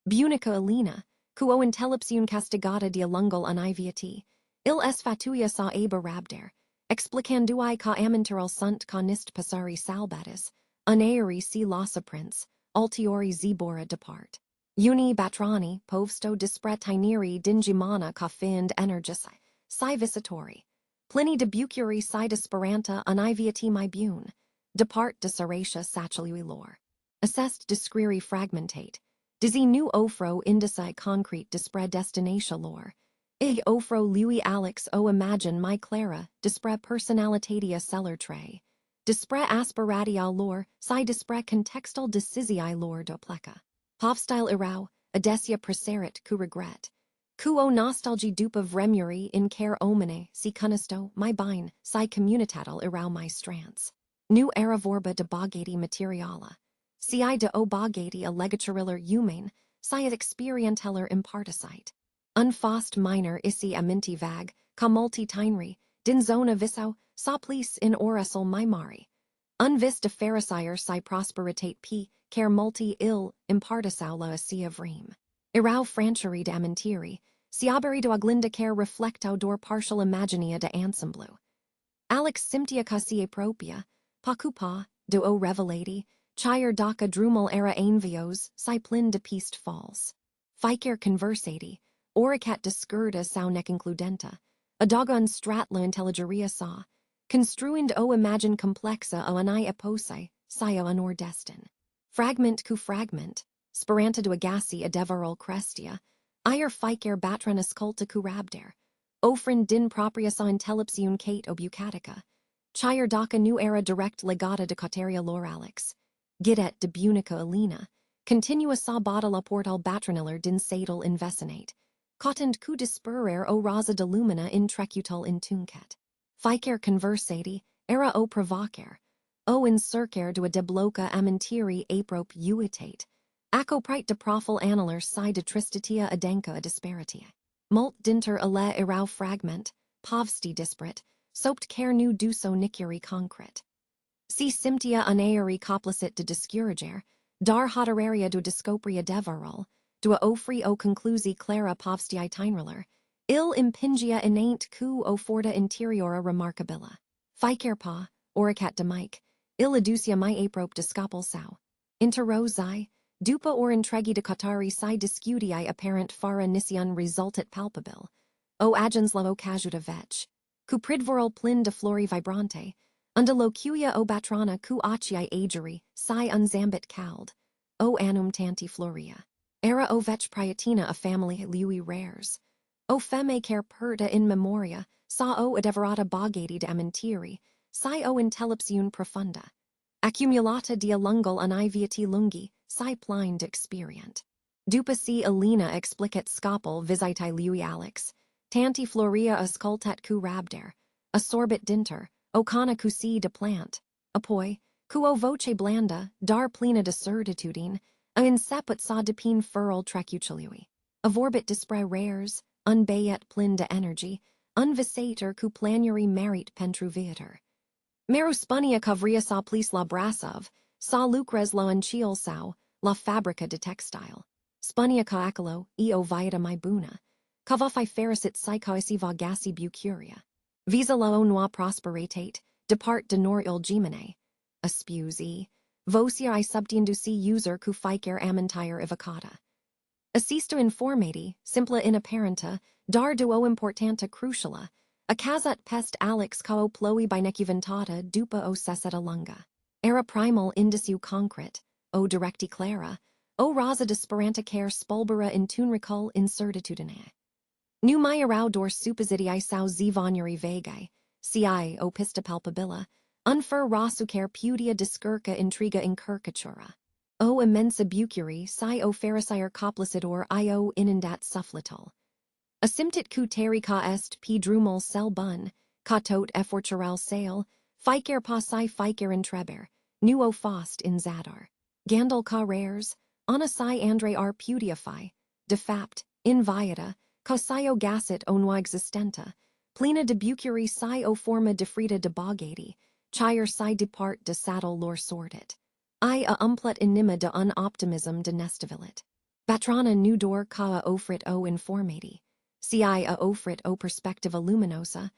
Bunica alina, cu o intellepsiun castigata dia lungol univiati, il es fatuia sa eba rabder, explicandui ca aminteral sunt ca nist passari salbatis, unaeri si lossa prince, altiori zibora depart. Uni batrani, povsto dispret tineri din Geamăna ca fiind energisi, si visitori. Pliny de bucuri si disperanta univiati mai bune. Depart de seratia satellui lor. Assest discreri fragmentate. Disi nu ofro indici concrete dispre destinatio lor. Ig ofro lui Alex o imagine my clara, dispre personalitatea celer trei. Dispre aspiratia lor, si dispre contextal decisii lor do pleca. Povstyle irau, adesia preserit cu regret. Cu o nostalgi dupa vremuri in care omine, si cunisto, my bine, si communitatal irau my strance. Nu era vorba de bogati materiala. Si de o bogati a legaturiller humane, si ad experienteller imparticite. Unfast minor isi aminti vag, ca multi tineri, din zona visau, sa plis in orasol my mari. Unvis de pharisire si prosperitate p, care multi ill, impartisau la asia vream. Irau francheri de amintiri, siaberi do aglinda care reflectau dor partial imaginia de ansemblu. Alex simptia casie propia, pacupa, do o revelati, chire daca drumal era ainvios, si plin de piste falls. Ficer conversati, oricat discurda sau nec includenta, adaga stratla intelligeria sa, construind o imagine complexa o anai eposi, sio honor destin. Fragment cu fragment, speranta do agasi adevarol crestia, ier ficer batran asculta cu rabder, ofrin din propria sa intellipsiun kate obucatica, chire daca nu era direct legata de cauteria loralix, gidet de bunica alina, continua sa bodala portal batraniller din sadal invesinate, cotend cu disperer o raza de lumina in trecutal in tuncat. Ficer conversati, era o provocer, o incercer do a debloca amintiri aprop uitate, acoprite de profil analer si de tristitia adenca a disparitia. Mult dinter ale irau fragment, povsti disparate, sopt care nu duso nicuri concret. Si simptia unaeri coplicit de discurager, dar hoderaria do discopria devarol, do a ofri o conclusi clara povstii tinriller, il impingia innate cu o forta interiora remarkabila. Ficer pa, oricat de mic, il educia my aprope de scopal sau. Interrosi, dupa or intregi de catari si discutii apparent fara nicion resultat palpabil. O agens la o cajuta vetch. Cu pridvorol plin de flori vibrante, unda locuia o batrana cu acii ageri, si unzambit cald. O annum tanti floria. Era o vetch priatina a family lui rares. O femme care perta in memoria, sa o adeverata bogati de amintiri, si o intellipsiun profunda. Accumulata dia lungul univiati lungi, si plind experient. Dupa si alina explicit scopal visitae lui Alex, tanti floria ascultat cu rabder, assorbit dinter, o cana cu si de plant, apoi, cu o voce blanda, dar plena de certitudine, a inceput sa depine furl trecucilui. Avorbit dispre rares, unbayet plin de energy, unvisator cu planuri merit pentruviator. Meru spunia cavria sa plis la brasov, sa lucres la uncial sau, la fabrica de textile. Spunia ca acalo, eo viata mai buna. Cavafai fericit psychoisi vagasi bucuria. Visa la o noa prosperitate, depart de nor il gemine. Aspeus e, vocia I subtienduci user cu ficer amintire evocata. Assisto informati, simpla in apparenta, dar duo importanta cruciala, a casat pest Alex cao ploi binecuventata dupa o seseta lunga. Era primal indiciu concret, o directi clara, o raza disperanta care spulbera in tunricul incertitudine. Nu maierau dor suppositiae sau zivonuri vegae, ci o pista palpabila, unfer rasucare pudia discurca intriga incurcatura. O immensa bucuri, si o pharisire coplicidor io inundat sufflatul. Asymptit cu teri ca est p drumul sel bun, ca tot efforturel sail, ficer pa si ficer intreber, nu o fost in zadar. Gandal ca rares, ana si andre ar pudiafi, defapt, inviata, ca si o gasset o noa existenta, plena de bucuri si o forma defrita de bogati, chire si depart de saddle lor sortit. I a umplet inima de unoptimism de nestivilit. Batrana nu dor ca offrit o informati. Ci a offrit o perspectiva luminosa,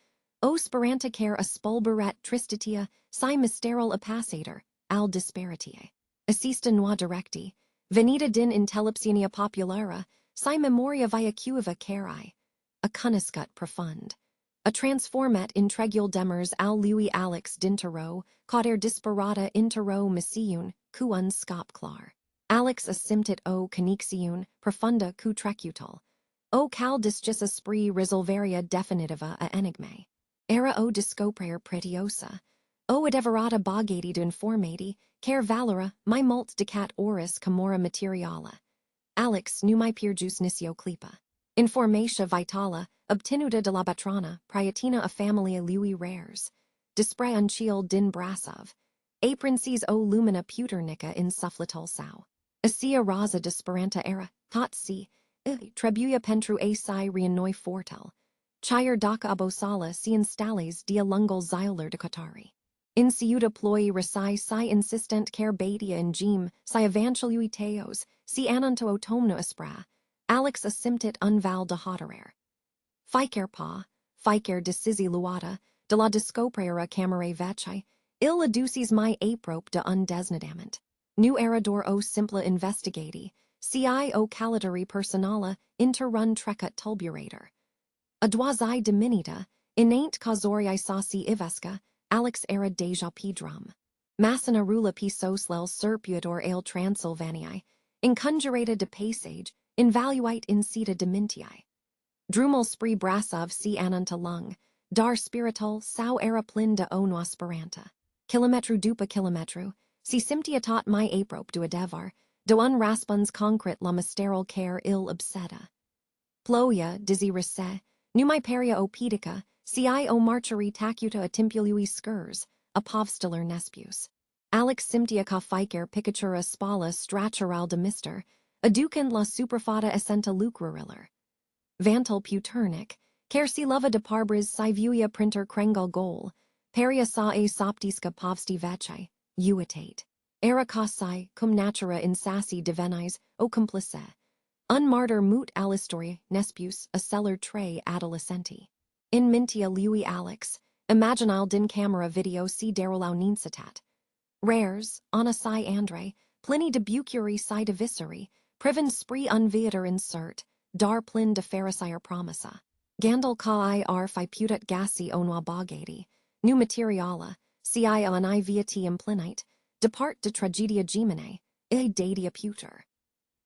o speranta care a spulberat tristitia, si mysteril apassator, al disparitie. Assista noa directi, Venita din intelleptiania populara, si memoria via cuiva cari. A cuniscut profund. A transformet intregul demers al lui alex dintero, cauder disparata intero missiun, cuun scop clar. Alex asymptit o conixiun, profunda cu trecutal. O cal discis esprit resolveria definitiva a enigme. Era o discoprayer pretiosa. O adeverata bogati de informati, care valora, mi mult decat oris camora materiala. Alex numai purjus nisio clipa. Informatia vitala, obtenuta de la batrana, priatina a familia lui rares. Dispre uncial din brasov. Aprenses o lumina puternica in suffletal sau. Asia raza disperanta era, tot si, trebuia pentru a si rianoi fortel. Chir daca abosala si instales dia lungol xyler de catari. In siuda ploi resi si insistent care batia in gem, si evangelui teos, si ananto automno aspra, Alex asymptit unval de hoterer. Ficer pa, ficer decisi luata, de la discoprera camere veche, il aducis mi aprope de undesnedament. Nu erador o simpla investigati, ci o calatari personala, interrun trecut tulburator. Aduazai diminita, inaint causoriae sasi ivesca, Alex era deja pedrum. Massina rula pisoslel serpuador ale Transylvaniae, inconjurata de passage, invaluite incita demintiae. Drumel spree brasov si ananta lung, dar spirital sau era plin de onua speranta. Kilometru dupa kilometru, si simptia tot mi aprope do adevar, do unraspons concret la mysteral care il obseda. Ploia, dizi rese, numai peria opidica, ci o marcheri tacuta atimpului scurs, a povsteller nespius. Alex simptia ca ficer picatura spala stratural de mister, aducent la superfata essenta lucrariller. Vantal puternic, care si lova de parbris si vuia printer krengal gol, peria sa a soptisca povsti vece, uitate. Era casai, cum natura insassi divenis, o complice. Unmartyr mut alistoria, nespius, a celler trei adolescenti. In mintia lui Alex, imaginal din camera video si derolau nincetat. Rares, anasai andre, plini de bucuri si divisori, priven spree unviator insert, dar plin de pharisire promissa. Gandal kai ar fi putat gassi onwa bogati, nu materiala, ci on I viati implinite, depart de tragedia gemine, dadia puter.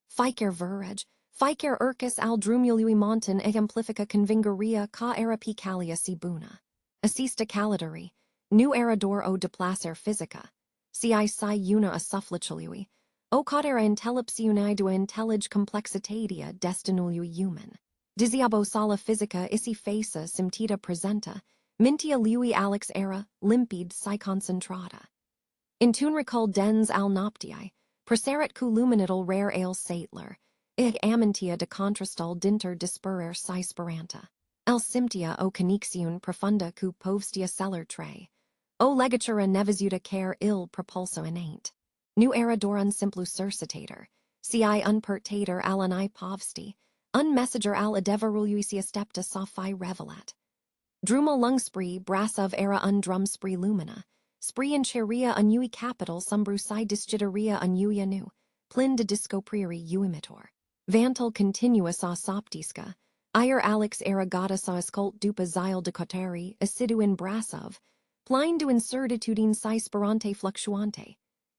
Ficer verage, ficer urcus al drumului montan amplifica convingeria ca era picalia si buna. Assista calidari, nu erador o deplacer physica, ci si una a sufflicului, o caudera intelleptiuni dua intellig complexitatia destinului human. Diziabo sala physica isi faca simtita presenta, mintia lui alex era, limpid si concentrata. Intun recul dens al noptiae, proserit cu luminital rare ale saitler, ig amintia de contrastal dinter disperer si speranta. El simptia o conixiun profunda cu povstia celler trei. O legatura nevisuta care il propulso inaint. Nu erador unsimplu sursitator, ci unpertator al an povsti, unmessager al adeveruluisi stepta sophi revelat. Drumel lungspree brassov era undrum spree lumina, spree in cheria unui capital sumbru si disgiteria unuia nu, plin de discoprieri uimitor. Vantal continuus a soptisca, ire alex era gata sa escult dupa xyle de coteri, assiduin brassov, plein du incertitudine si sperante fluctuante.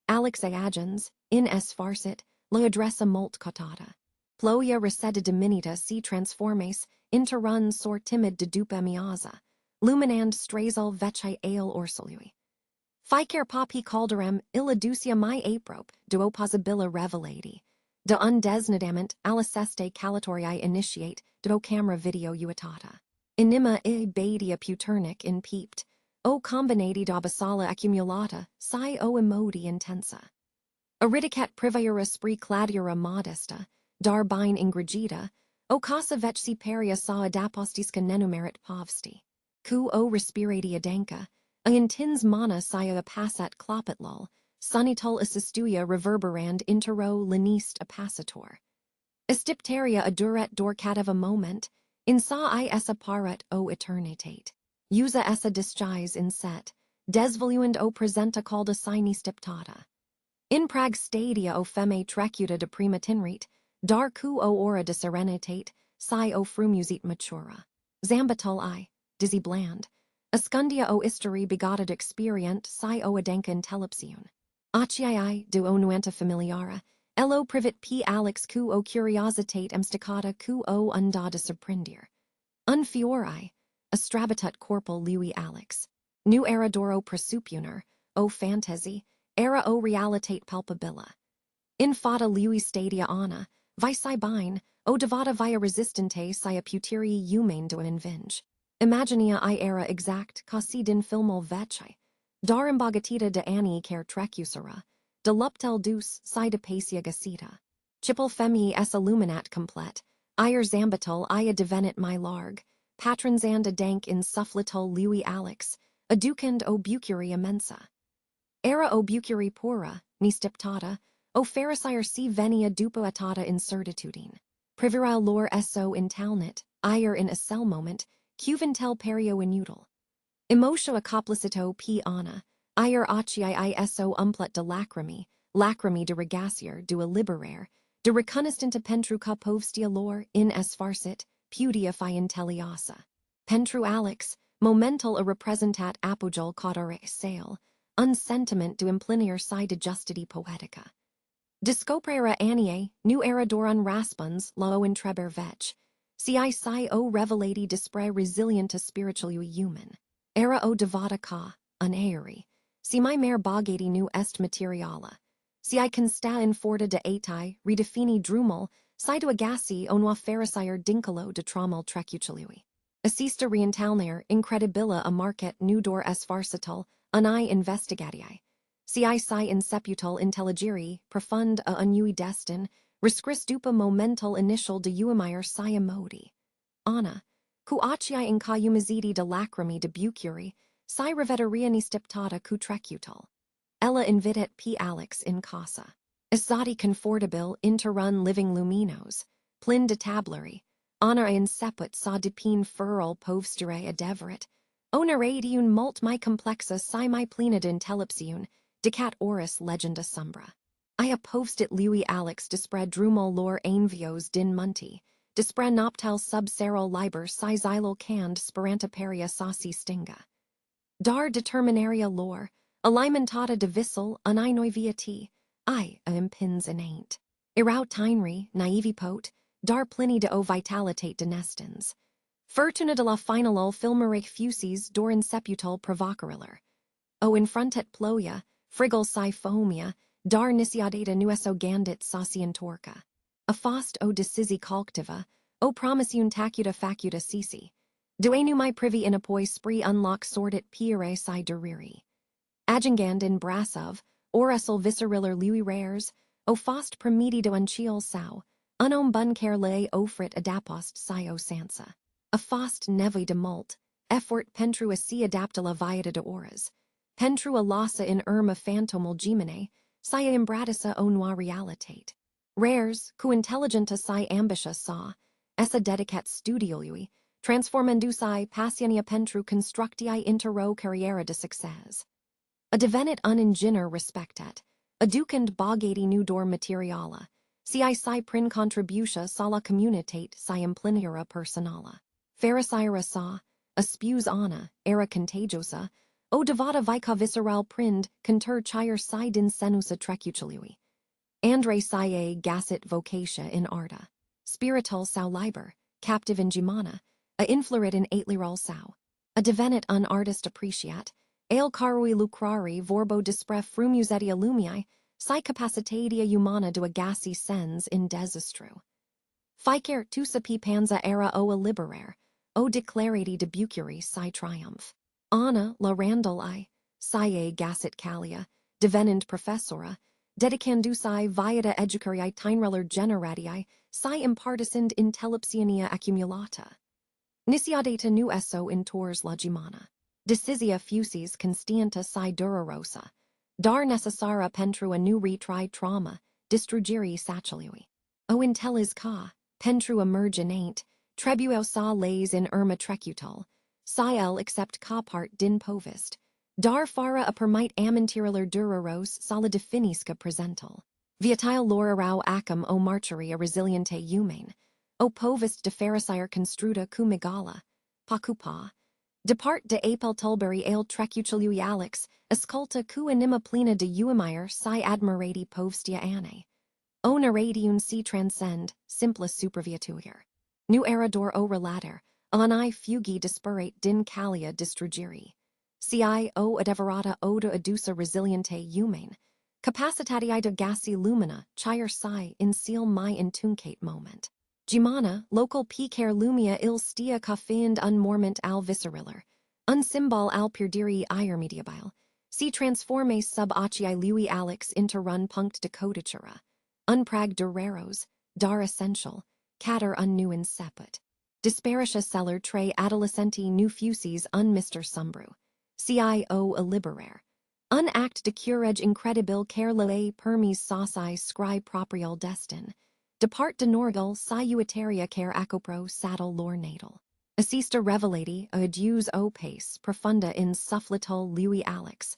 Alex agens, in es farcit, la adressa molt cotata. Ploia reseda diminita si transformes, interrun sor timid de dupa miaza, luminand strazal vece ale orsolui. Ficer papi calderem illaducia mi aprope, duo possibila revelati. De undesnedament aliceste calatoriae initiate, duo camera video uitata. Inima badia puternic in peeped, o combinati dabasala accumulata, si o emodi intensa. Aridicat priviora spree cladiora modesta, dar bine ingrigida, o casa veci peria sa adapostisca nenumerit povsti. Cu o respirati adanka, a intins mana sia passat clopitlul, sonitul assistuia reverberand intero linist appacitor. Estipteria aduret dor cateva moment, in sa I essa paret o eternitate. Usa essa disguise in set, desvoluend o presenta calda sine stiptata. In Prague stadia o femme trecuta de prima tinrit, dar cu o ora de serenitate, si o frumusit matura. Zambatul I, dizzy bland. Ascundia o isteri begotta experient, si o adenka intellepsiun. Acii do o nuenta familiara, elo privit p alex cu o curiositate emsticata cu o unda de surprendir. Unfiori, astrabitat corpul lui alex. Nu era doro presupuner, o fantasi, era o realitate palpabila. In fata lui stadia ana, vici bine, o devata via resistente sia puterii humane do invinge. Imaginia I era exact, casi din filmul veche. Dar imbogatita de anni care trecusera, de luptel dus si de pacia gacita. Chipel femi es illuminat complet, ier zambatul ia devenit my larg, patronzanda dank in sufflatul lui alex, aducend o bucuri immensa. Era o bucuri pura, ni stiptata, o pharisire si venia dupo atata incertitudine. Priviral lor eso in talnit, ier in a moment, cuventel perio inutil. Emotio accoplicito p ana, ier acii eso umplet de lacrimi de regacier de liberare, de reconnistant pentru capovstia lor in es farcit, pudia fi intelliasa. Pentru alex, momental a representat apogel caudare sale, unsentiment do implinier si de justity poetica. Discoprera annie, nu era doron raspons, lao in treber vech, si o revelati dispre resilienta spiritually human. Era o devata ca, unaeri, si my mer bogati nu est materiala. Si consta in forta de etai, redefini drumel, si do agasi o noa pharisire dincolo de tramal trecucului. Assista rientalner, incredibila a market nu dor es farcital, unai investigatii. Si inseputal intelligiri, profund a unui destin, rescris dupa momental initial de uemire sia modi. Ana, cu acii in ca umizidi de lacrimi de bucuri, si reveteria ni stiptata cu trecutal. Ella invitet p alex in casa. Isati confortabil interrun living luminos, plin de tablari, honor inseput sa depine furl povstere adeverit, oneradiun mult mi complexa si mi plenid intellepsiun, dicat oris legenda sombra. Ia povstit lui alex dispre drumol lor ainvios din munti, dispre noptal subserol liber si xylol cand sperantaperia sasi stinga. Dar determinaria lor, alimentata de vissel uninoiviati, a impins inaint. Eraut tinri, naivipot, dar plini de o vitalitate de nestins. Fortuna de la finalol filmerich fusis dor inseputal provocariller. O infrontet ploia, frigol si foamia, dar nisiadata nueso gandit sasientorca. A fost o decisi calctiva, o promisiun tacuta facuta sisi. Duenu mi privi in apoi spree unlock sordit pire si duriri. Agingand in brassov, oresol visceriller lui rares, o fost promedi do unchiol sau, unom bun care lay ofrit adapost si o sansa. A fost nevi de mult, effort pentru a si adaptala viata de oras. Pentru a lassa in irma phantomul gemine, sia imbratissa o noir realitate. Rares, cu intelligenta si ambitious sa, essa dedicat studiolui, transformendusi passiania pentru constructii intero carriera de success. A devenit uninginer respectat, aducend bogati nu dor materiala, si prin contributia sala communitate si impliniera personala. Pharisira sa, a spus ana, era contagiosa, o devata vica visceral prind, conter chire si din senusa trecucului. Andre sie gasset vocatia in arta. Spirital sau liber, captive in Geamăna, a inflorid in aitliral sau. A devenit un artist appreciat, ale carui lucrari vorbo dispre frumusetia lumii, si capacitatia humana do agasi sens in desistru. Ficer tusapi panza era o a liberare, o declarati de bucuri si triumph. Ana la randoli, sie gasset calia, devenent professora, dedicandusi viata educarii tinreller generatii, si impartiscend intellepsiania accumulata. Nisiadata nu esso in tors la Geamăna. Decisia fusis constienta si durarosa. Dar necessara pentrua nu retri trauma, distrugiri sacilui. O intellis ca, pentru emerginaint, trebuo sa lays in irma trecutal, si el except ca part din povist, Dar fara a permite amintiraler duraros sala definisca presental. Viatile lorarau acum o marchari a resiliente humane. O povist de pharisire construda cu migala. Pacupa. Depart de apel tulbury ale trecuchulu alex, esculta cu anima plena de uemire si admirati povstia anne. O narradiun si transcend, simpla superviatuir. Nu era dor o relater, alani fugi disperate din calia distrugiri. Ci o adeverata oda adusa resiliente humane. Capacitati de gassi lumina, chire si in seal my intuncate moment. Geamăna, local picaire lumia il stia cafeind unmorment al visceriller. Unsymbol al perdiri irmediabile. Si transformes sub acii lui alex interrun punct decoditura. Unprag dureros, dar essential, cater unnu inceput. Disparitia celler trei adolescenti nu fusis unmister sumbru. Cio illiberare. Unact de curege incredibil care lae permis sauci scry proprial destin. Depart de norgal siuitaria care acopro saddle lor natal. Assista revelati adius o pace profunda in suffletal lui alex.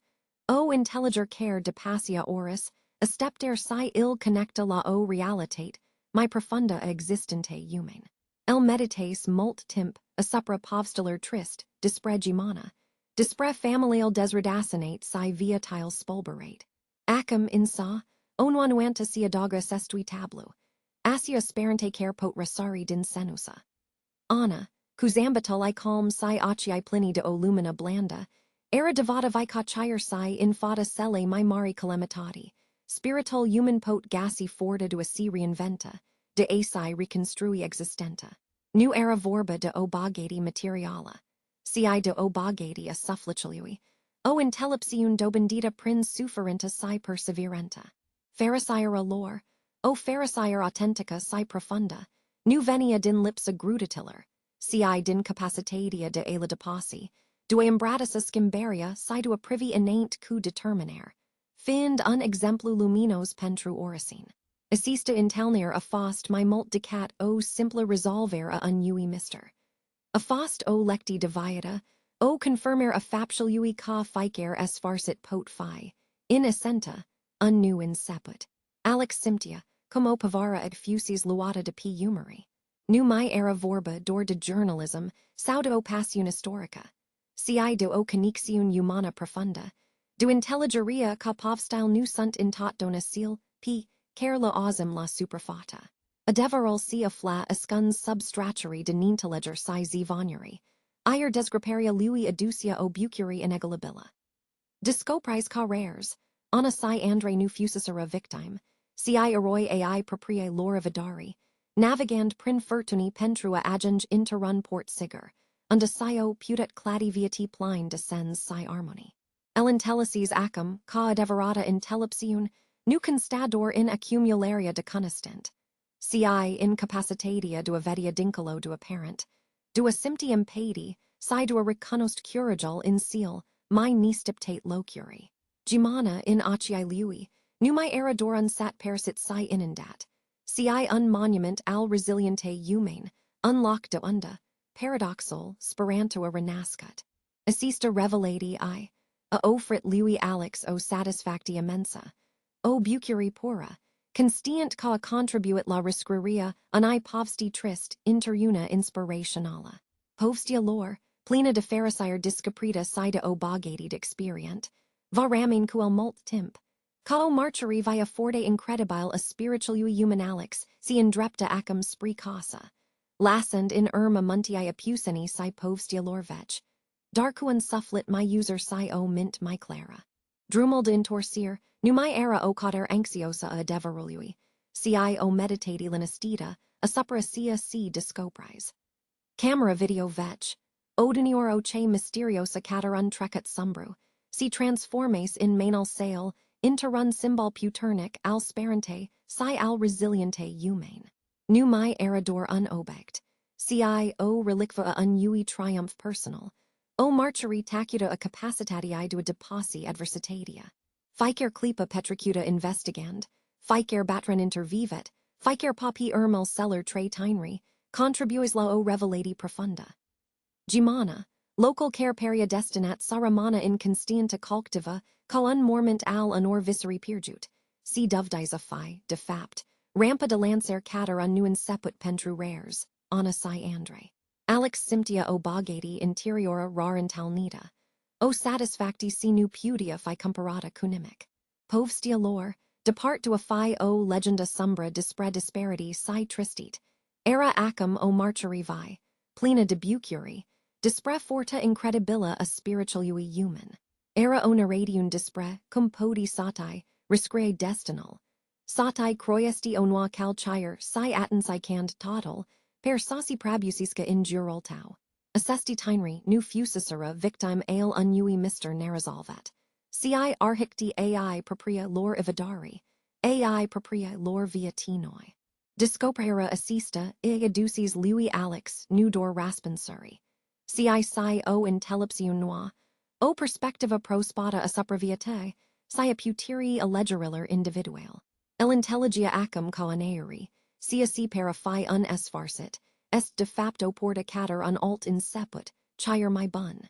O intelliger care de passia oris, astepter si il connecta la o realitate, my profunda existente humane. El medites molt timp, a supra povsteller trist, dispre Geamăna. Dispre familial desredacinate si viatile spulberate. Acum insa, onuanuanta adaga sestui tablu. Assia sperante care pot resari din senusa. Anna, cuzambatal I calm si acii plini de o lumina blanda, era devata vicachire si infata cele my mari calemitati, spiritual human pot gassi forda de si reinventa, de asi reconstrui existenta. Nu era vorba de o bagati materiala. Ci de o bagati a sufflicului, o intellepsiun dobendita prin sufferenta si perseverenta. Pharisire lor, o pharisire authentica si profunda, nu venia din lipsa gruditiller, ci din capacitatia de ela de passi, due imbratus a scimberia si dua privi innate cu determinare, find un exemplu luminos pentru oricine. Assista intelnir a fost my mult decat o simpla resolver a unui mister. A fost o lecti diviata, o confirmer a faptialui ca ficere es farcit pot fi, in essenta, unnu inceput. Alex simptia, como pavara ad fusis luata de p humori. Nu mi era vorba dor de journalism, saudo o passion historica. Ci do o conixiun humana profunda, do intelligeria ca povstyle nu sunt in tot donasil, p, care la osum la superfata. Adeverol si a fla ascuns substraceri de nintelleger si zivonuri. Ir desgraparia lui aducia o bucuri inegalabila. Discopris ca rares, ana si andre nu fusisera victime, ci eroi ai proprie lora vidari, navigand prin furtuni pentrua agens interrun port sigur, unda scio pudet cladi viati pline descends si harmony. El intellices acum, ca adeverata intellepsiun, nu constador in accumularia de conistent. Ci incapacitatia dua vedia dincolo dua parent, dua simptium pedi, si dua reconost curigel in seal, my nistiptate locuri. Geamăna in acii lui, nu mi era doran sat persit si inundat. Ci un monument al resiliente humane, unlock de unda, paradoxal, sperantua renascut. Assista revelati I, a ofrit lui alex o satisfactia mensa, o bucuri pura, constiant ca contribuit la riscreria ani povsti trist interuna inspirationala. Povstia lor, plena de pharisire discaprita sida o bagati experient, va ramin quel mult timp. Ca o marchari via forte incredibile a spiritualui humanalix, si indrepta acum spri casa. Lassend in irma muntii apuseni si povstia lor vech. Darkuan sufflit my user si o mint my clara. Drumald in torsir, nu my era o cader anxiosa a deverului. Ci o meditati linestida, a suprasia si discoprise. Camera video vech. Odinior o che mysteriosa caterun trecat sumbru. Si transformes in manal sale, interrun symbol puternic al sperante, si al resiliente humane. Nu my erador unobect. Ci o reliqua a unui triumph personal. O marchari tacuta a capacitatii dua deposi adversitatia. Ficere clipa petricuta investigand, ficere batran intervivet, ficere papi ermel celler trei tinri, contribuis la o revelati profunda. Geamăna, Local care peria destinat saramana in constienta colctiva, caun morment al honor visceri pirjut. Si dovdies a phi, defapt, rampa de lancer catera nuin seput pentru rares, ana si andre. Alex simptia o bogati interiora rarental nita. O satisfacti si nu pudia fi comparata cunimic. Povstia lor, depart to a phi o legenda sumbra dispre disparity si tristit. Era acum o marcheri vi, plena debucuri, dispre forta incredibila a spiritualui human. Era oneradium dispre, cum podi satai, riscre destinal. Satai croiesti onua calchire, si atensai cand total, per sasi prabusiska in jurol tau. Assesti tinri, nu fusisera victim ale unui Mr. Neresolvet. Ci arhicti ai propria lor ivadari, ai propria lor viatinoi. Discoprera assista, aduces lui Alex, nudor raspensuri. Ci si o intelipsium noir, o perspectiva pro spada a supraviate, si a putiri allegoriller individual. El intelligia acum coaneuri, sia si para fi un esfarsit, est de facto porta cater un alt in seput, chire my bun.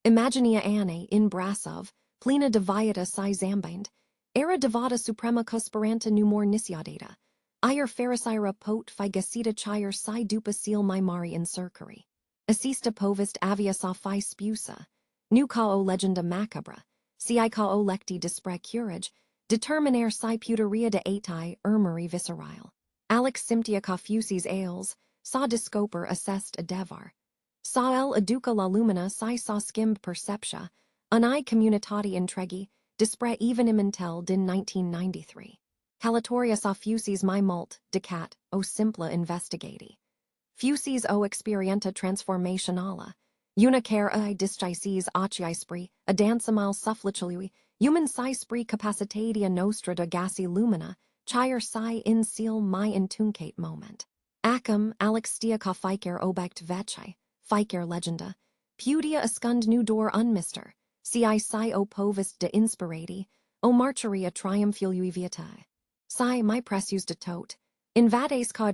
Imaginia anne in brassov, plena deviata si zambind, era devata suprema cusperanta numor nisiadata, ire fericira pot fi gacita chire si dupa seal my mari in circuri. Assista povist avia sa fi spusa, nu cao legenda macabra, si cao lecti dispre curage, determinare si puteria de atai ermeri viscerile. Alex simptia confusis ales, sa discoper assest a devar. Sa el educa la lumina si sa skimmed perceptia, unai communitati intregi, dispre evenim intel din 1993. Calatoria sa fusis my mult, decat, o simpla investigati. Fusis o experienta transformationala, una care discices aci spri, a dansamal sufflicului, human si spri capacitatia nostra de gassi lumina, chire si in seal my intuncate moment. Acum, Alex stia ca ficer obact veche, ficer legenda, pudia ascund nu dor unmister, si o povist de inspirati, o marcheria triumphilui viatae. Si my presus de tot, invades cod